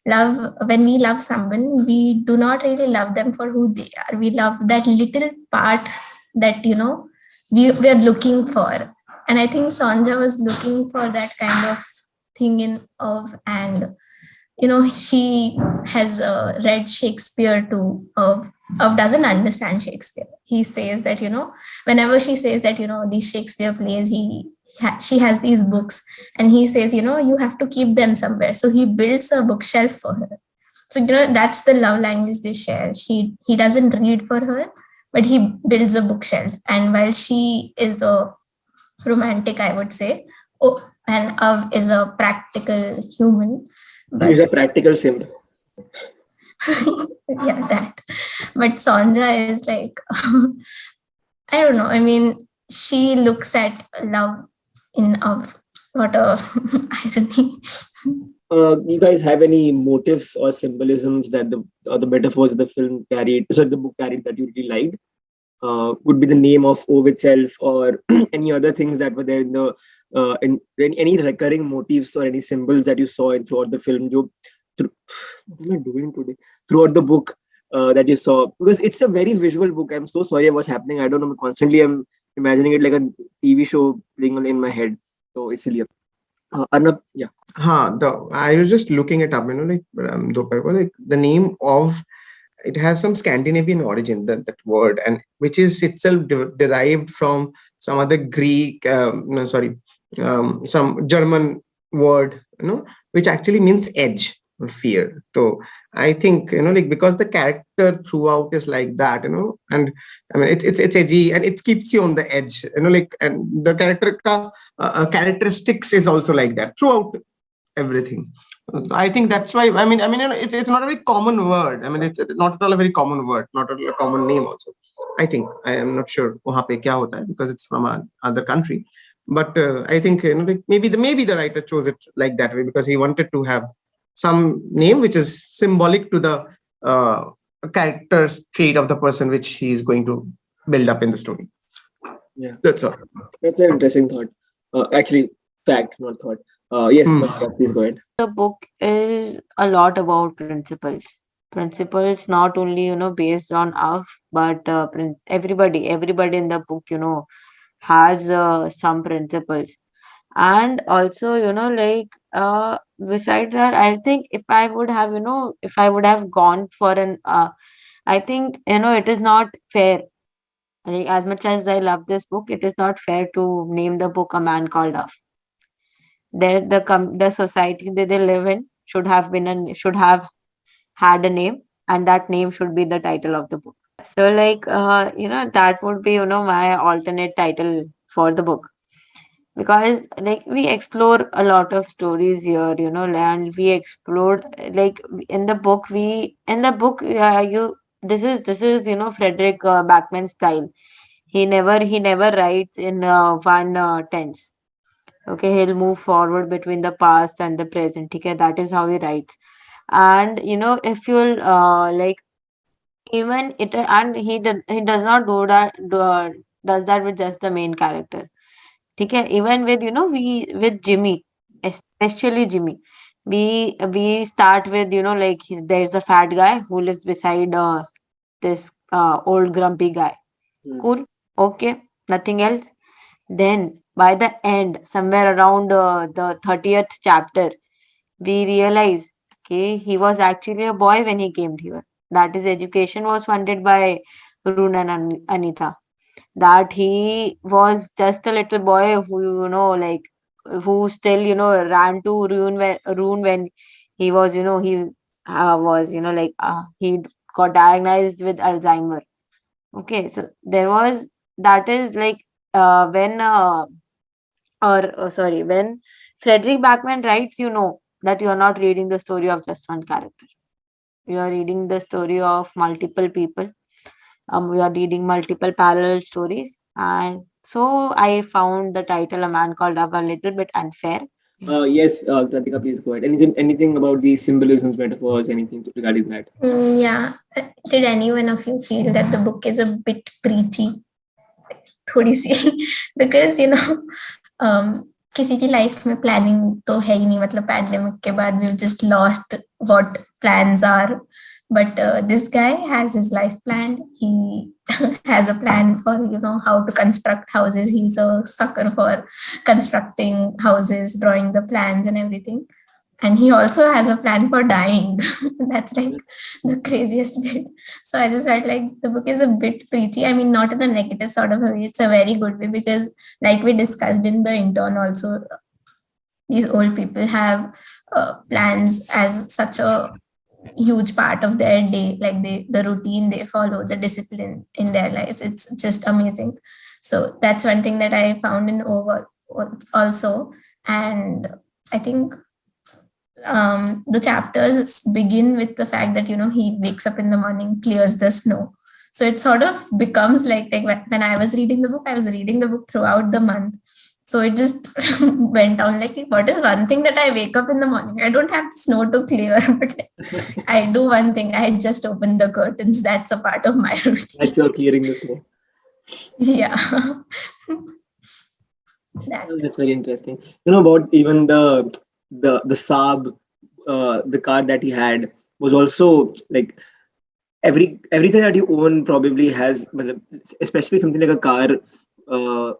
love, when we love someone, we do not really love them for who they are. We love that little part that we are looking for. And I think Sonja was looking for that kind of thing in Of, and she has read Shakespeare too. Of doesn't understand Shakespeare. He says that whenever she says that these Shakespeare plays, she has these books, and he says you have to keep them somewhere. So he builds a bookshelf for her. So that's the love language they share. He doesn't read for her, but he builds a bookshelf. And while she is a romantic, I would say, and Av is a practical human. He's a practical simp. Yeah, that. But Sonja is like, I don't know. I mean, she looks at love in Av. What a irony. You guys have any motifs or symbolisms that the metaphors of the film carried, so the book carried, that you really liked? Could be the name of Ove itself, or any other things that were there in the in any recurring motifs or any symbols that you saw throughout the film. What am I doing today? Throughout the book that you saw, because it's a very visual book. I'm so sorry what's happening. I don't know. Constantly, I'm imagining it like a TV show playing in my head. So it's silly. Arnab, yeah. I was just looking it up, like like the name of it has some Scandinavian origin, that word, and which is itself derived from some other Greek, no, sorry, some German word, which actually means edge or fear. So I think like because the character throughout is like that, and I mean it's edgy and it keeps you on the edge, like, and the characteristics is also like that throughout everything. I think that's why. It's not a very common word. I mean, it's not at all a very common word, not at all a common name. Also, I think I am not sure वहाँ पे क्या होता है, because it's from another country. But I think like maybe the writer chose it like that way because he wanted to have some name which is symbolic to the character trait of the person which he is going to build up in the story. Yeah, That's all. that's an interesting thought. Actually, fact, not thought. Yes, Monica, please go ahead. The book is a lot about principles. Principles not only based on us, but everybody in the book has some principles. And also like besides that, I think if I would have gone for an I think it is not fair. Like, as much as I love this book, it is not fair to name the book A Man Called Off. The society that they live in should have had a name, and that name should be the title of the book. So like that would be my alternate title for the book, because like we explore a lot of stories here, and we explored like in the book you this is Fredrik Backman style. He never writes in one tense. Okay, he'll move forward between the past and the present. Okay, that is how he writes. And if you'll like even it and he does not does that with just the main character. Okay, even with with Jimmy, especially Jimmy, we start with like there's a fat guy who lives beside this old grumpy guy. Cool, okay, nothing else. Then by the end, somewhere around the 30th chapter, we realize, okay, he was actually a boy when he came here. That his education was funded by Rune and Anita. That he was just a little boy who, like, who still, ran to Rune when he was, he was, he got diagnosed with Alzheimer. Okay, so there was, that is like, when sorry, when Fredrik Backman writes, that you are not reading the story of just one character. You are reading the story of multiple people, We are reading multiple parallel stories, and so I found the title "A Man Called Love" a little bit unfair. Yes, Kratika, please go ahead. Anything about the symbolisms, metaphors, anything regarding that? Yeah. Did any one of you feel that the book is a bit preachy? थोड़ी सी because किसी की life में planning तो है ही नहीं, मतलब pandemic के बाद we've just lost what plans are. But this guy has his life planned. He has a plan for how to construct houses. He's a sucker for constructing houses, drawing the plans and everything. And he also has a plan for dying. That's like the craziest bit. So I just felt like the book is a bit preachy. I mean, not in a negative sort of a way. It's a very good way because, like we discussed in the intern, also these old people have plans as such a huge part of their day, like the routine they follow, the discipline in their lives. It's just amazing. So that's one thing that I found in over also. And I think the chapters begin with the fact that he wakes up in the morning, clears the snow. So it sort of becomes like when I was reading the book, I was reading the book throughout the month. So it just went on like, what is one thing that I wake up in the morning? I don't have the snow to clear, but I do one thing. I just open the curtains. That's a part of my routine. That's your clearing the snow. Yeah. That's very interesting. About even the Saab, the car that he had was also like everything that you own probably has, especially something like a car, uh,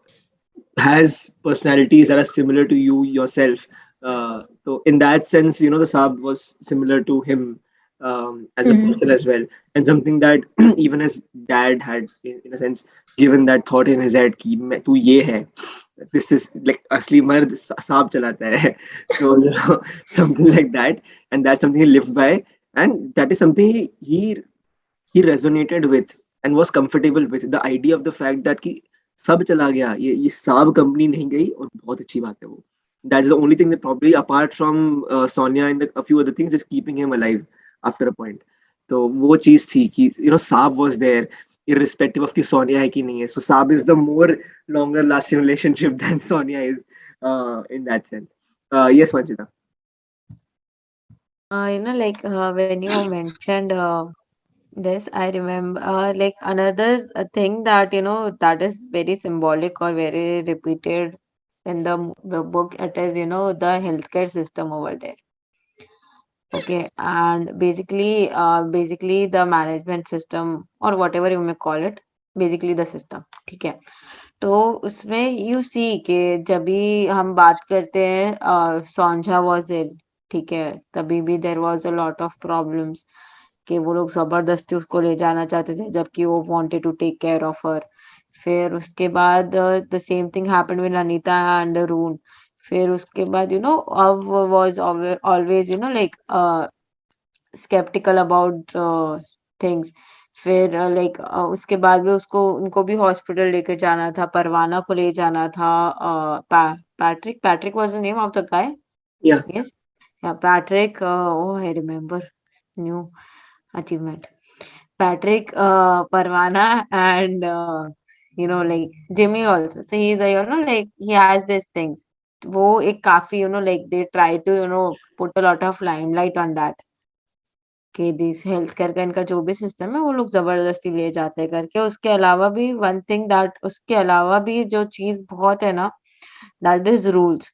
has personalities that are similar to you yourself. So in that sense, the Saab was similar to him as a person as well, and something that even his dad had, in a sense, given that thought in his head, "Ki tu ye hai." This is like asli mard saab chalata hai. So something like that, and that's something he lived by, and that is something he resonated with and was comfortable with the idea of the fact that कि सब चला गया, ये साब company नहीं गई और बहुत अच्छी बात है वो. That's the only thing that probably apart from Sonia and a few other things is keeping him alive after a point. तो वो चीज थी कि साब was there irrespective of कि सोनिया है कि नहीं है. So Saab is the more longer lasting relationship than Sonia is in that sense. Yes, Manjita. When you mentioned this, I remember like another thing that that is very symbolic or very repeated in the book. It is the healthcare system over there. Okay, and basically the management system or whatever you may call it, basically the system. ठीक है. तो उसमें you see कि जब भी हम बात करते हैं सोंझा was ill, ठीक है, तभी भी there was a lot of problems कि वो लोग जबरदस्ती उसको ले जाना चाहते थे जबकि वो wanted to take care of her. फिर उसके बाद the same thing happened with Anita and Arun. फिर उसके बाद Av was always like skeptical about things. फिर उसके बाद भी उनको भी हॉस्पिटल लेके जाना था, परवाना को ले जाना था. Patrick was the name of the guy. Yeah. Yes. Yeah, Patrick. Oh, I remember. New achievement. Patrick, Parvana, and like Jimmy also. So he's like he has these things. वो एक काफी like they try to put a lot of limelight on that. कि this health care का इनका जो भी system है वो लोग जबरदस्ती ले जाते हैं करके. उसके अलावा भी वन थिंग दैट उसके अलावा भी जो चीज बहुत है ना, दैट इज रूल्स.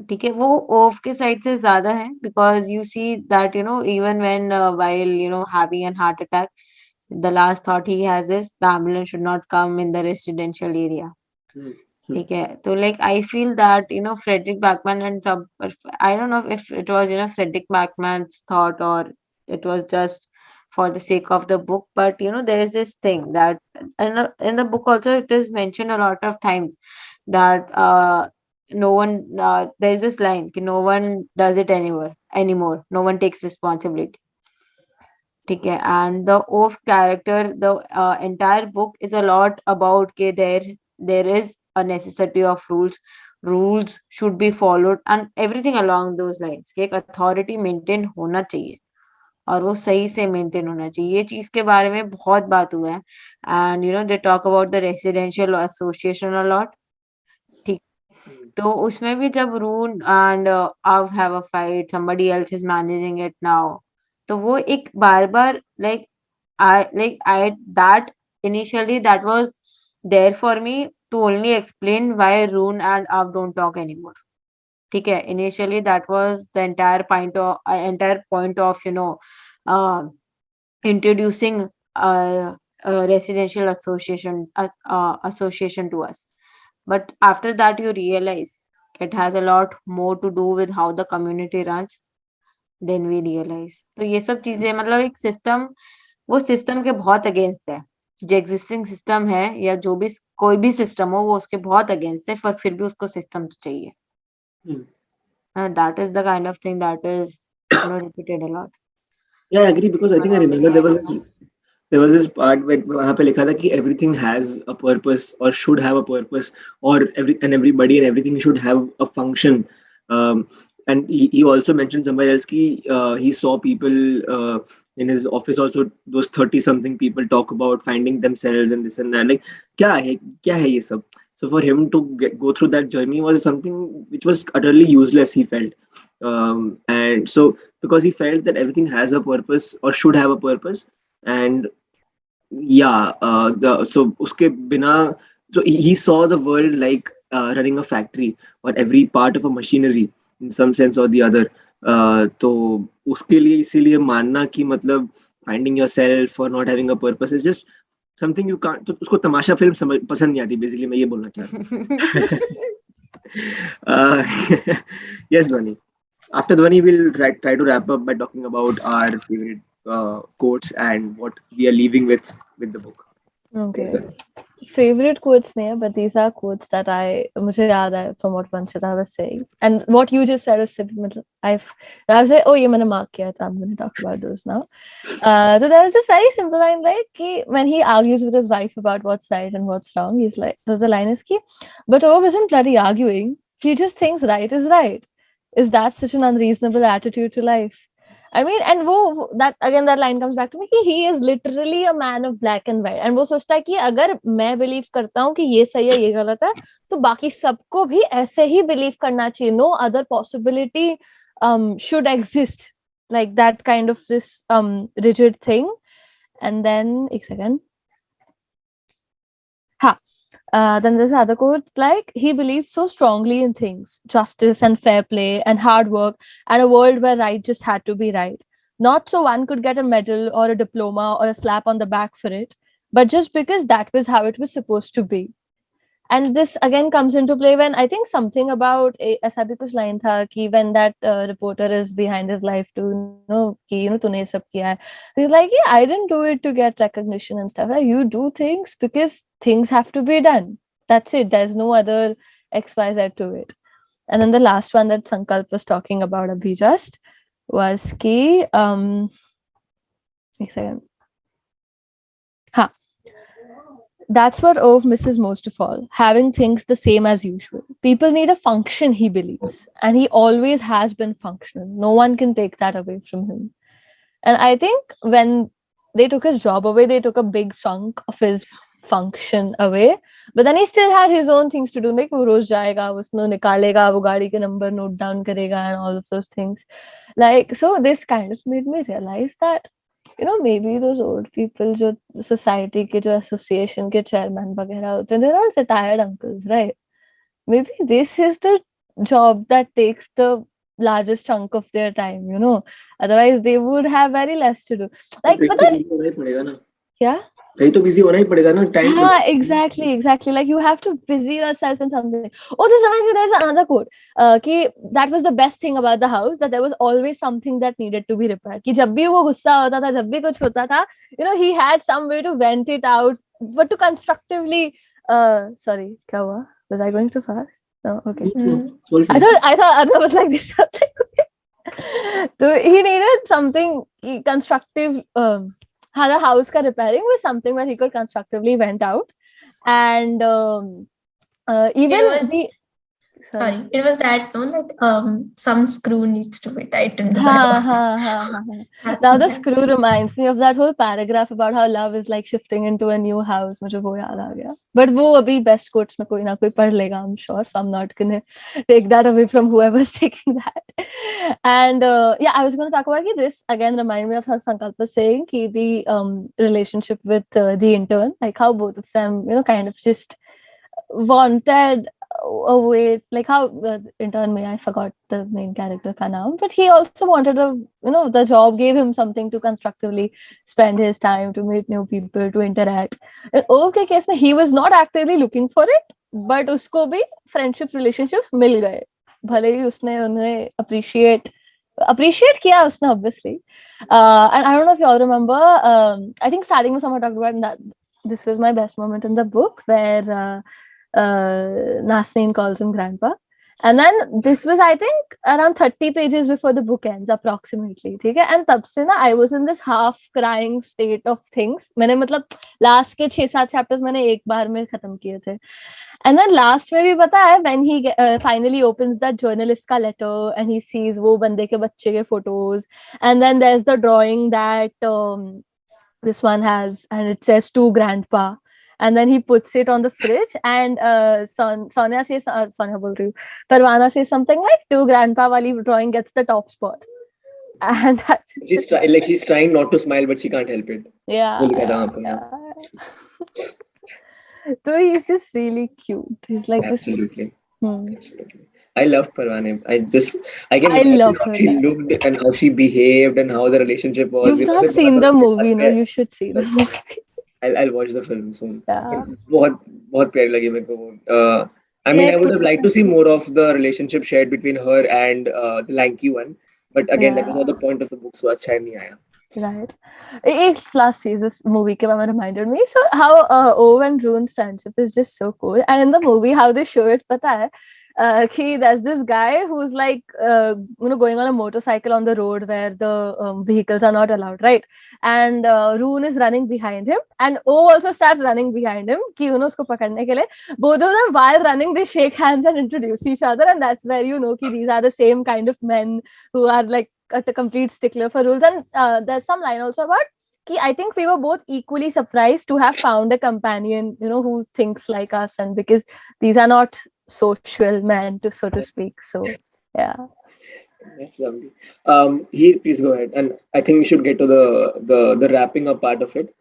ठीक है, वो ओफ के साइड से ज्यादा है because you see that even when while having an heart attack, the last thought he has is the ambulance should not come in the residential area. ठीक है, तो like I feel that Fredrik Backman and I don't know if it was Fredrik Backman's thought or it was just for the sake of the book, but there is this thing that in the book also it is mentioned a lot of times that no one there is this line कि no one does it anymore, no one takes responsibility. ठीक है, and the oaf character, the entire book is a lot about कि there is a necessity of rules should be followed and everything along those lines कि एक authority maintain होना चाहिए. और वो सही से मेंटेन होना चाहिए। ये चीज के बारे में बहुत बात हुआ है। And they talk about the residential association a lot. ठीक, तो उसमें भी जब रून एंड अव have a fight, somebody else is managing it now, तो वो एक बार बार I that initially that was there for me to only explain why Rune and Av don't talk anymore. ठीक है, initially that was the entire point of uh, introducing a residential association to us. But after that you realize it has a lot more to do with how the community runs than we realize. तो ये सब चीजें मतलब एक system, वो system के बहुत against है। जो एग्जिस्टिंग सिस्टम है या जो भी कोई भी सिस्टम हो, वो उसके बहुत अगेंस्ट है, पर फिर भी उसको सिस्टम तो चाहिए। That is the kind of thing that is repeated a lot. Yeah, I agree because I think I remember there was this part where वहाँ पे लिखा था कि everything has a purpose or should have a purpose, or everybody and everything should have a function. And he also mentioned somewhere else कि he saw people in his office also, those 30 something people talk about finding themselves and this and that. Like क्या है ये सब? So for him to go through that journey was something which was utterly useless, he felt. And so because he felt that everything has a purpose or should have a purpose, and so uske bina, so he saw the world like running a factory or every part of a machinery in some sense or the other. तो उसके लिए इसीलिए मानना कि मतलब finding yourself or not having a purpose is just something you can't, तो उसको तमाशा film समझ पसंद नहीं आती, बेसिकली मैं ये बोलना चाह रहा हूँ. Yes, Dhwani. After Dhwani, we'll try to wrap up by talking about our favorite quotes and what we are leaving with the book. Okay. Favorite quotes nahi hai, but these are quotes that मुझे याद है from what Vanshita was saying, and what you just said is I was like, oh ये मैंने mark किया था, I'm going to talk about those now. So there was this very simple line like कि when he argues with his wife about what's right and what's wrong, he's like, the line is कि, but Ove isn't bloody arguing, he just thinks right is right. Is that such an unreasonable attitude to life? I mean, and that again, that line comes back to me कि he is literally a man of black and white, and वो सोचता है कि अगर मैं believe करता हूँ कि ये सही है ये गलत है, तो बाकी सबको भी ऐसे ही believe करना चाहिए. No other possibility should exist, like that kind of this rigid thing. And then एक second. Then there's other quote like he believed so strongly in things, justice and fair play and hard work and a world where right just had to be right. Not so one could get a medal or a diploma or a slap on the back for it, but just because that was how it was supposed to be. And this again comes into play when I think something about ऐसा भी कुछ line था कि when that reporter is behind his life to know कि तूने ये सब किया है. He's like, yeah, I didn't do it to get recognition and stuff. You do things because things have to be done. That's it. There's no other XYZ to it. And then the last one that Sankalp was talking about abhi just was कि एक second. That's what Ove misses most of all, having things the same as usual. People need a function, he believes, and he always has been functional. No one can take that away from him. And I think when they took his job away, they took a big chunk of his function away. But then he still had his own things to do. Like वो रोज जाएगा, उसको निकालेगा, वो गाड़ी के number note down करेगा, and all of those things. Like, so this kind of made me realize that maybe those old people जो society के जो association के chairman वगैरह होते हैं, they're all retired uncles, right? Maybe this is the job that takes the largest chunk of their time, otherwise they would have very less to do. Like, क्या? कहीं तो busy होना ही पड़ेगा ना, time. Yeah, exactly. Like you have to busy yourself in something. Oh, this reminds me, there's another quote. कि that was the best thing about the house, that there was always something that needed to be repaired. कि जब भी वो गुस्सा होता था, जब भी कुछ होता था, he had some way to vent it out, but to constructively. Sorry, क्या हुआ? Was I going too fast? No, okay. I thought Arna was like this. So he needed something constructive. The house ka repairing was something where he could constructively vent out, and even Sorry, it was that no that some screw needs to be tightened. Ha, ha, ha, ha, ha. Now the screw reminds me of that whole paragraph about how love is like shifting into a new house. मुझे वो याद आ गया. But वो अभी best quotes में कोई ना कोई पढ़ लेगा, I'm sure. So I'm not gonna take that away from whoever's taking that. And yeah, I was gonna talk about this again. Remind me of how Sankalp was saying the relationship with the intern, like how both of them, kind of just wanted a way, like how the intern, I forgot the main character ka naam, but he also wanted the job gave him something to constructively spend his time, to meet new people, to interact. In Ove ke case mein, he was not actively looking for it, but usko bhi friendships, relationships mil gaye. भले ही उसने उन्हें appreciate किया उसने, obviously. And I don't know if you all remember, I think starting with someone talked about that this was my best moment in the book, where Nasreen calls him grandpa. And then this was, I think, around 30 pages before the book ends, approximately. Okay? And तब से ना, I was in this half crying state of things. मैंने मतलब last के 6-7 chapters मैंने एक बार में खत्म किए थे. And then last में भी पता है, when he finally opens that journalist का letter and he sees वो बंदे के बच्चे के photos, and then there's the drawing that this one has, and it says to grandpa. And then he puts it on the fridge, and Sonia says, Sonia bol rahi hu, Parwana says something like, to grandpa wali drawing gets the top spot. And she's trying not to smile, but she can't help it. Yeah. So he's just really cute. He's like absolutely. this. Absolutely. I loved Parvane. I can imagine how she looked and how she behaved and how the relationship was. You've not seen the movie, no? You should see the movie. I'll watch the film soon. Yeah. बहुत प्यारी लगी मेरे को. I mean, I would have liked to see more of the relationship shared between her and the lanky one. But again, that was not the point of the book, so अच्छा नहीं आया. Right. It's last season, this movie के बारे में reminded me. So how Ove and Rune's friendship is just so cool. And in the movie, how they show it, पता है, there's this guy who's like going on a motorcycle on the road where the vehicles are not allowed, right? And Rune is running behind him, and O also starts running behind him कि उसको पकड़ने के लिए. Both of them, while running, they shake hands and introduce each other, and that's where you know कि these are the same kind of men who are like a complete stickler for rules. And there's some line also about I think we were both equally surprised to have found a companion, who thinks like us, and because these are not social men, so to speak. So yeah. That's lovely. Heer, please go ahead. And I think we should get to the wrapping up part of it.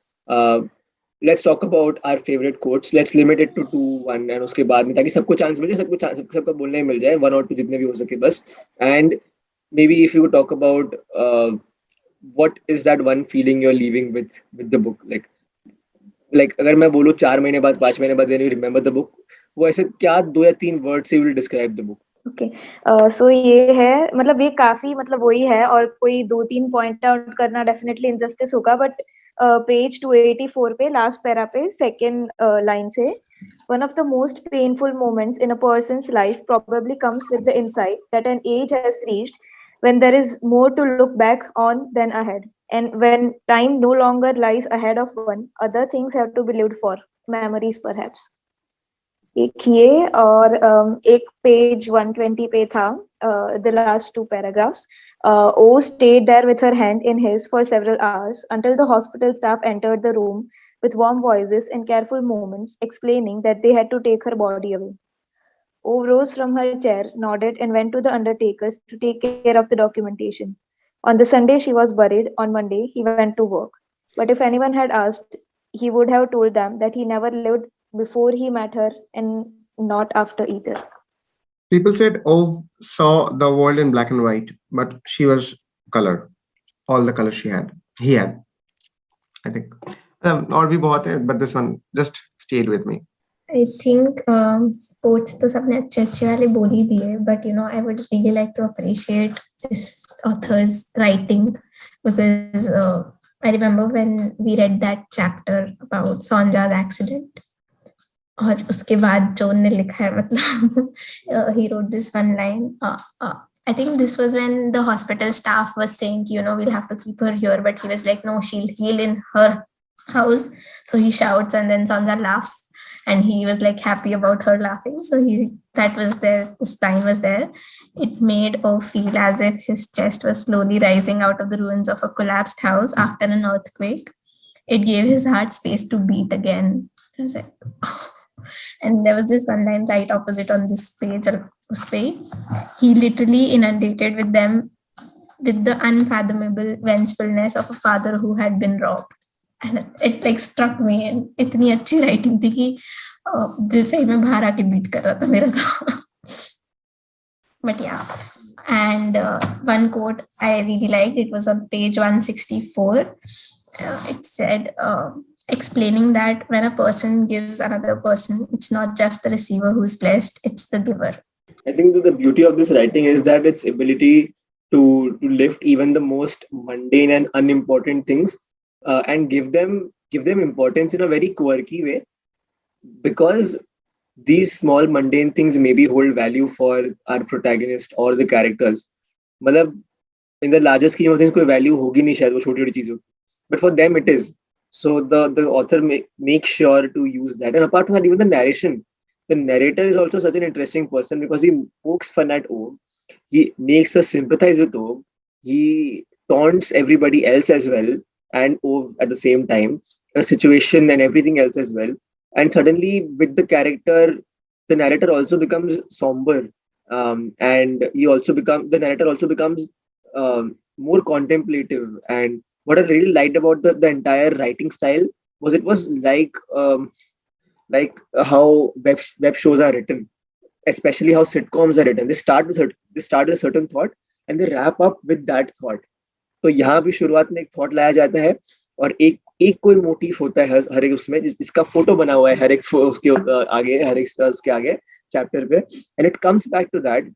Let's talk about our favorite quotes. Let's limit it to 2-1, and उसके बाद में ताकि सबको chance मिल जाए, सबको बोलने मिल जाए, 1 or 2 जितने भी हो सके बस. And maybe if you could talk about what is that one feeling you're leaving with the book, like अगर मैं बोलूँ 4 महीने बाद 5 महीने बाद when you remember the book, वो ऐसे क्या 2 या 3 words से you will describe the book? Okay, so ये है, मतलब ये काफी मतलब वही है, और कोई 2-3 पॉइंट आउट करना डेफिनेटली इनजस्टिस होगा, बट पेज 284 पे लास्ट पैरा पे सेकंड लाइन से, one of the most painful moments in a person's life probably comes with the insight that an age has reached when there is more to look back on than ahead, and when time no longer lies ahead of one, other things have to be lived for, memories perhaps. एक ये और एक page 120 पे था, the last 2 paragraphs. O stayed there with her hand in his for several hours until the hospital staff entered the room with warm voices and careful movements explaining that they had to take her body away. O rose from her chair, nodded, and went to the undertakers to take care of the documentation. On the Sunday she was buried, on Monday he went to work. But if anyone had asked, he would have told them that he never lived before he met her and not after either. People said Ove saw the world in black and white, but she was color, all the colors he had. I think. और भी बहुत है, but this one just stayed with me. I think quotes तो सबने अच्छे वाले बोल ही दिए, but I would really like to appreciate this author's writing, because I remember when we read that chapter about Sonja's accident, और उसके बाद जो उन्होंने लिखा है, मतलब he wrote this one line. I think this was when the hospital staff was saying, we'll have to keep her here, but he was like, no, she'll heal in her house. So he shouts, and then Sonja laughs, and he was like happy about her laughing. So that was there. This line was there. It made O feel as if his chest was slowly rising out of the ruins of a collapsed house after an earthquake. It gave his heart space to beat again. I was like, and there was this one line right opposite on this page or उस पे he literally inundated with them with the unfathomable vengefulness of a father who had been robbed. And it like struck me, and इतनी अच्छी writing थी कि दिल से ही मैं बाहर आके beat कर रहा था मेरा तो. But yeah, and one quote I really liked, it was on page 164. It said, explaining that when a person gives another person, it's not just the receiver who's blessed, it's the giver. I think that the beauty of this writing is that its ability to lift even the most mundane and unimportant things and give them importance in a very quirky way, because these small mundane things maybe hold value for our protagonist or the characters. मतलब in the larger scheme of things कोई value होगी नहीं शायद वो छोटी छोटी चीजों, but for them it is. So the author makes sure to use that. And apart from that, even the narration, the narrator is also such an interesting person because he pokes fun at Ove. He makes us sympathize with Ove. He taunts everybody else as well, and Ove at the same time, a situation and everything else as well. And suddenly, with the character, the narrator also becomes somber, and the narrator also becomes more contemplative. And what I really liked about the entire writing style was it was like how web shows are written, especially how sitcoms are written. They start with a certain thought and they wrap up with that thought. तो यहाँ भी शुरुआत में एक thought लाया जाता है और एक एक कोई मोटिफ होता है हर एक उसमें जिसका फोटो बना हुआ है हर एक उसके आगे हर एक उसके आगे चैप्टर पे, and it comes back to that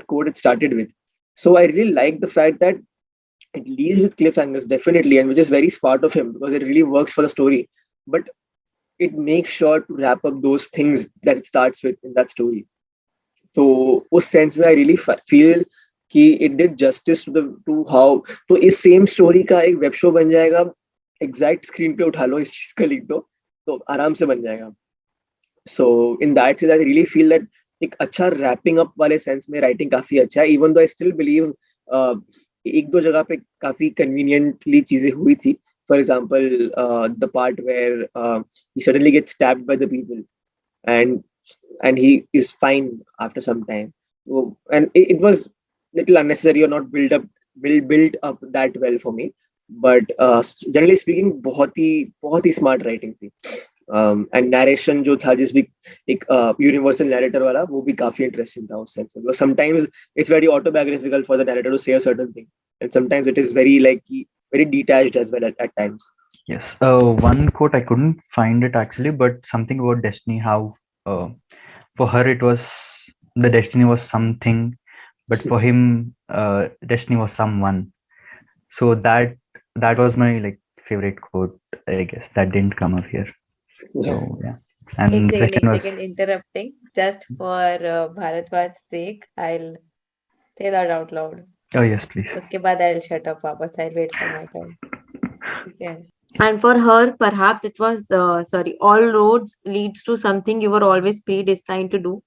quote it started with. So I really like the fact that it leads with cliffhangers definitely, and which is very smart of him because it really works for the story, but it makes sure to wrap up those things that it starts with in that story. तो उस sense में I really feel कि it did justice to how, तो इस same story का एक web show बन जाएगा, एग्जैक्ट स्क्रीन पे उठा लो इस चीज का लिख दो तो आराम से बन जाएगा. So in that sense I really feel that एक अच्छा रैपिंग अप वाले सेंस में राइटिंग काफी अच्छा है, even though I still believe एक दो जगह पे काफी कन्वीनियंटली चीजें हुई थी. For example the part where he suddenly gets stabbed by the people and he is fine after some time. And it was little unnecessary or not built up that well for me, but generally speaking बहुत ही smart writing थी. And narration जो था जिस भी एक universal narrator वाला वो भी काफी interesting था उस sense में, because sometimes it's very autobiographical for the narrator to say a certain thing, and sometimes it is very very detached as well at times. Yes, one quote I couldn't find it actually, but something about destiny, how for her it was the destiny was something, but for him destiny was someone. So that was my favorite quote, I guess, that didn't come up here. So yeah. And एक second interrupting just for Bharatwaj's sake, I'll say that out loud. Oh yes, please. उसके बाद I'll shut up वापस. I'll wait for my turn. Okay. And for her, perhaps it was, all roads leads to something you were always predestined to do.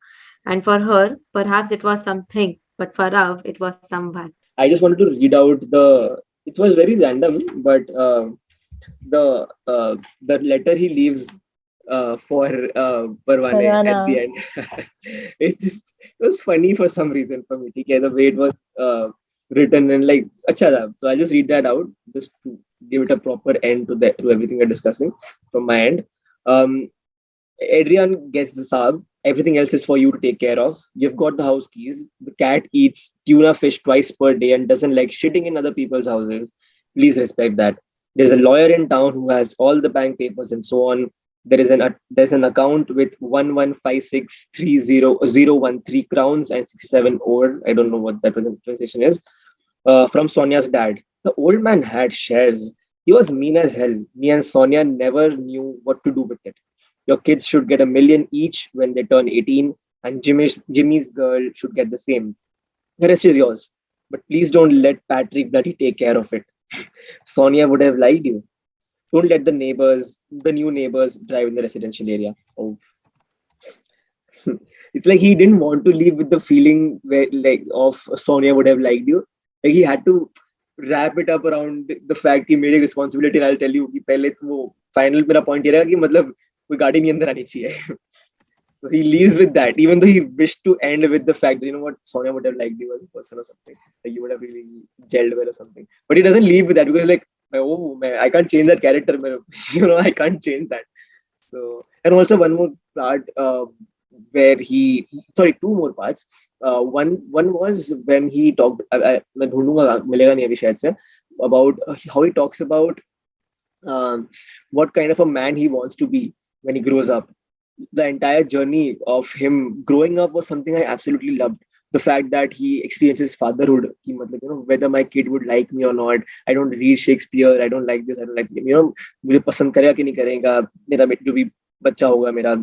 And for her, perhaps it was something, but for Rav, it was someone. I just wanted to read out it was very random, but the letter he leaves for Parwane at the end. It was funny for some reason for me. Okay, the way it was written and acha tha. So I'll just read that out just to give it a proper end to everything we're discussing from my end. Adrian gets the Saab. Everything else is for you to take care of. You've got the house keys. The cat eats tuna fish twice per day and doesn't like shitting in other people's houses. Please respect that. There's a lawyer in town who has all the bank papers and so on. There's an account with 11563013 crowns and 67 ore. I don't know what that translation is. From Sonia's dad. The old man had shares. He was mean as hell. Me and Sonia never knew what to do with it. Your kids should get $1 million each when they turn 18, and Jimmy's girl should get the same. The rest is yours. But please don't let Patrick bloody take care of it. Sonia would have lied you. Don't let the new neighbors drive in the residential area. Oh. it's like he didn't want to leave with the feeling where like of Sonia would have liked you. Like he had to wrap it up around the fact कि मेरी responsibility, and I'll tell you कि पहले तो वो final मेरा point ये रहेगा कि मतलब कोई गाड़ी नहीं अंदर आनी चाहिए. So he leaves with that, even though he wished to end with the fact that, you know what, Sonia would have liked you as a person or something. Like you would have really gelled well or something. But he doesn't leave with that because like, oh man, I can't change that character. Man. I can't change that. So, and also one more part where he, sorry, two more parts. One was when he talked, मैं ढूंढूंगा मिलेगा नहीं अभी शायद से, about how he talks about what kind of a man he wants to be when he grows up. The entire journey of him growing up was something I absolutely loved. The fact that he experiences fatherhood, कि मतलब, whether my kid would like me or not. I don't read Shakespeare. I don't like this. I don't like, मुझे पसंद करेगा कि नहीं करेगा मेरा जो भी बच्चा होगा मेरा.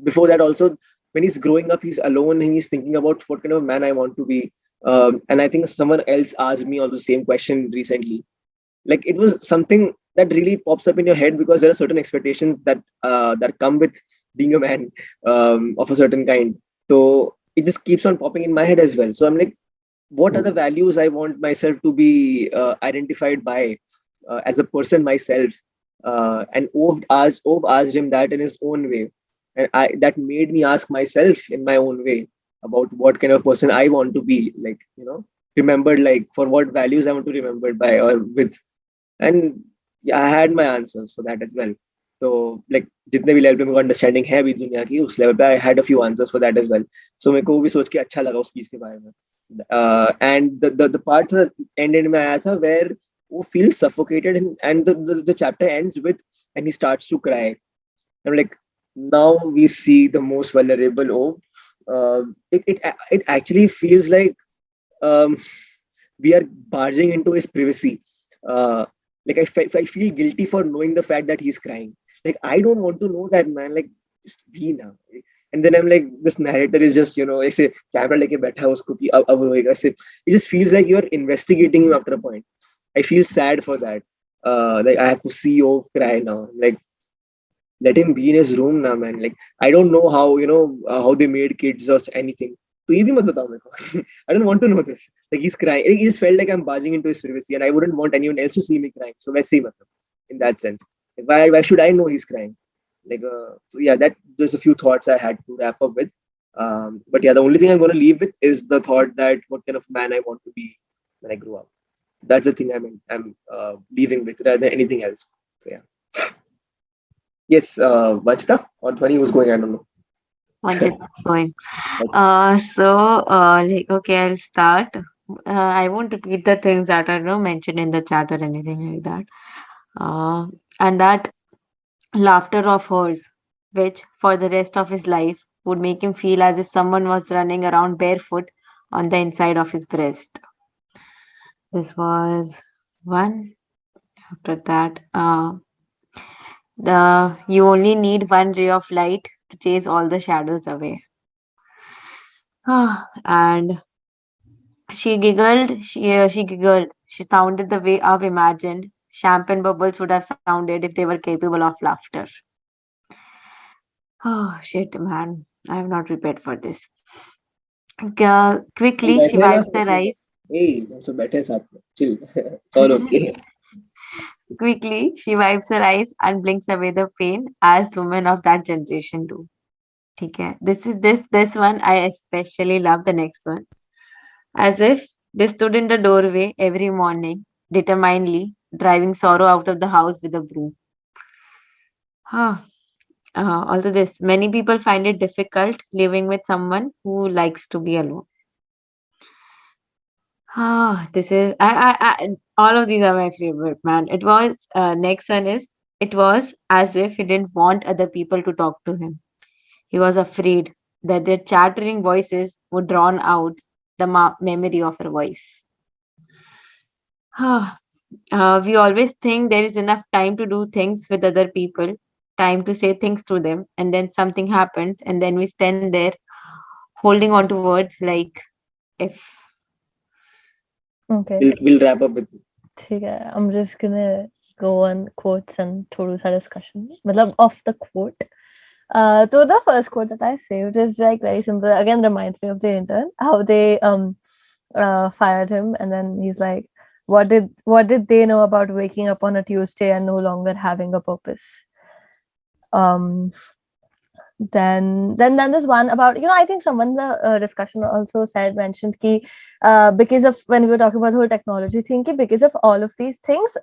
Before that also, when he's growing up, he's alone and he's thinking about what kind of man I want to be. And I think someone else asked me also the same question recently. Like it was something that really pops up in your head because there are certain expectations that come with being a man of a certain kind. So it just keeps on popping in my head as well. So I'm like, what are the values I want myself to be identified by as a person myself? And Ove asked him that in his own way. And that made me ask myself in my own way about what kind of person I want to be, like, remembered, like for what values I want to be remembered by or with. And yeah, I had my answers for that as well. So like जितने भी level पे मेरे को understanding है अभी दुनिया की उस लेवल पे I had a few answers for that as well. So मेरे को वो भी सोच के अच्छा लगा उस चीज के बारे में. एंड द पार्ट एंड में आया था वेयर वो feel suffocated and the chapter ends with and he starts to cry. I'm like, now we see the most vulnerable of it actually feels like we are barging into his privacy. Like I feel guilty for knowing the fact that he's crying. Like I don't want to know that, man. Like just be now. And then I'm like, this narrator is just, ऐसे camera लेके बैठा है उसको कि अब होएगा ऐसे. It just feels like you're investigating him after a point. I feel sad for that. Like I have to see you cry now. Like let him be in his room now, man. Like I don't know how, how they made kids or anything. तो ये भी मत बताओ मेरे को. I don't want to know this. Like he's crying. It just felt like I'm barging into his privacy, and I wouldn't want anyone else to see me crying. So वैसे ही मतलब, in that sense. Like, why should I know he's crying? Like so yeah, that there's a few thoughts I had to wrap up with. But yeah, the only thing I'm going to leave with is the thought that what kind of man I want to be when I grow up. That's the thing I'm leaving with rather than anything else. So yeah. Yes, Vachta on 20 was going. I don't know. Wanted going. Okay, I'll start. I won't repeat the things that are mentioned in the chat or anything like that. And that laughter of hers, which for the rest of his life would make him feel as if someone was running around barefoot on the inside of his breast. This was one. After that, you only need one ray of light to chase all the shadows away. And she giggled. She giggled. She sounded the way I've imagined champagne bubbles would have sounded if they were capable of laughter. Oh shit, man! I'm not prepared for this. Quickly, she wipes her eyes. Hey, so better साथ में. Chill. It's all okay. Quickly, she wipes her eyes and blinks away the pain as women of that generation do. Okay, this one I especially love. The next one, as if they stood in the doorway every morning, determinedly driving sorrow out of the house with a broom. Also, this many people find it difficult living with someone who likes to be alone. This is all of these are my favorite, man. It was next one is it was as if he didn't want other people to talk to him. He was afraid that their chattering voices would drown out the memory of her voice. We always think there is enough time to do things with other people, time to say things to them, and then something happens, and then we stand there holding on to words like if. Okay. We'll wrap up with. ठीक है. I'm just gonna go on quotes and थोड़ा सा discussion. मतलब off the quote. So the first quote that I saved is like very simple. Again, reminds me of the intern, how they fired him, and then he's like, what did they know about waking up on a Tuesday and no longer having a purpose? Um, then there's one about, I think someone the discussion also mentioned ki, because of, when we were talking about the whole technology thing, ki because of all of these things,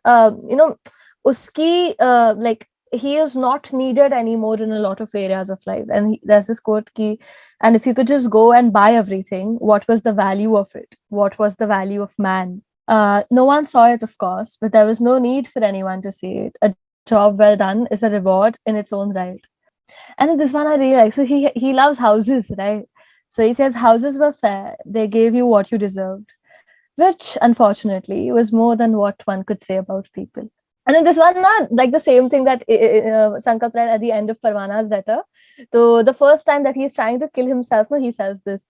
uski like, he is not needed anymore in a lot of areas of life. And there's this quote ki, and if you could just go and buy everything, what was the value of it? What was the value of man? No one saw it, of course, but there was no need for anyone to see it. A job well done is a reward in its own right. And then this one I really like. So he loves houses, right? So he says houses were fair. They gave you what you deserved, which unfortunately was more than what one could say about people. And then this one, like the same thing that Sankalp read at the end of Parvana's letter. So the first time that he's trying to kill himself, no, he says this.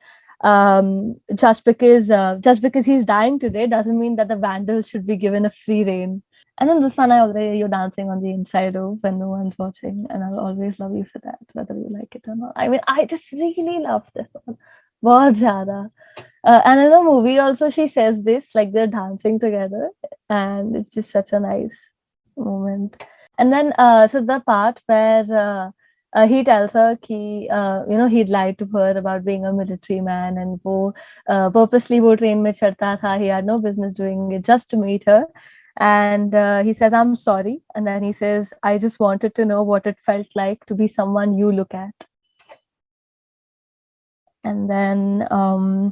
Just because he's dying today doesn't mean that the vandal should be given a free rein. And then this one, I already, you're dancing on the inside of when no one's watching, and I'll always love you for that, whether you like it or not. I mean, I just really love this one. Bahut zyada. And in the movie also, she says this, like they're dancing together, and it's just such a nice moment. And then, so the part where he tells her he, he'd lied to her about being a military man, and wo purposely wo train mein chadta tha. He had no business doing it just to meet her. And he says, I'm sorry. And then he says, I just wanted to know what it felt like to be someone you look at. And then, oh,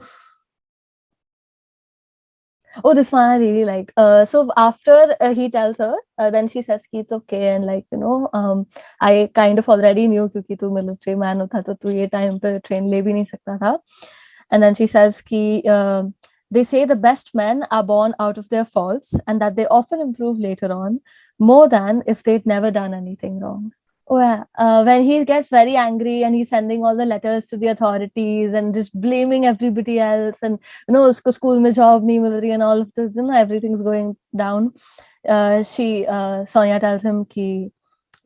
this one I really liked. So after he tells her, then she says, it's okay. And like, I kind of already knew kyunki tu military man tha, to tu ye time pe train le bhi nahi sakta tha. And then she says, they say the best men are born out of their faults and that they often improve later on more than if they'd never done anything wrong. Oh, yeah. When he gets very angry and he's sending all the letters to the authorities and just blaming everybody else, and usko school mein job nahi mil rahi and all of this, everything's going down. Sonia tells him ki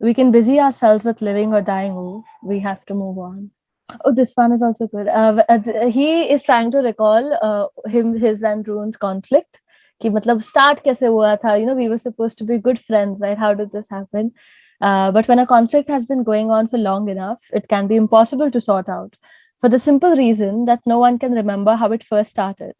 we can busy ourselves with living or dying. Oh, we have to move on. Oh, this one is also good. He is trying to recall his and Rune's conflict. Ki matlab start kaise hua tha? We were supposed to be good friends, right? How did this happen? But when a conflict has been going on for long enough, it can be impossible to sort out, for the simple reason that no one can remember how it first started.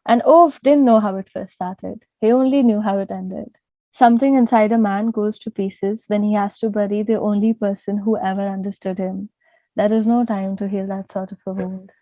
And Ove didn't know how it first started. He only knew how it ended. Something inside a man goes to pieces when he has to bury the only person who ever understood him. There is no time to heal that sort of a wound.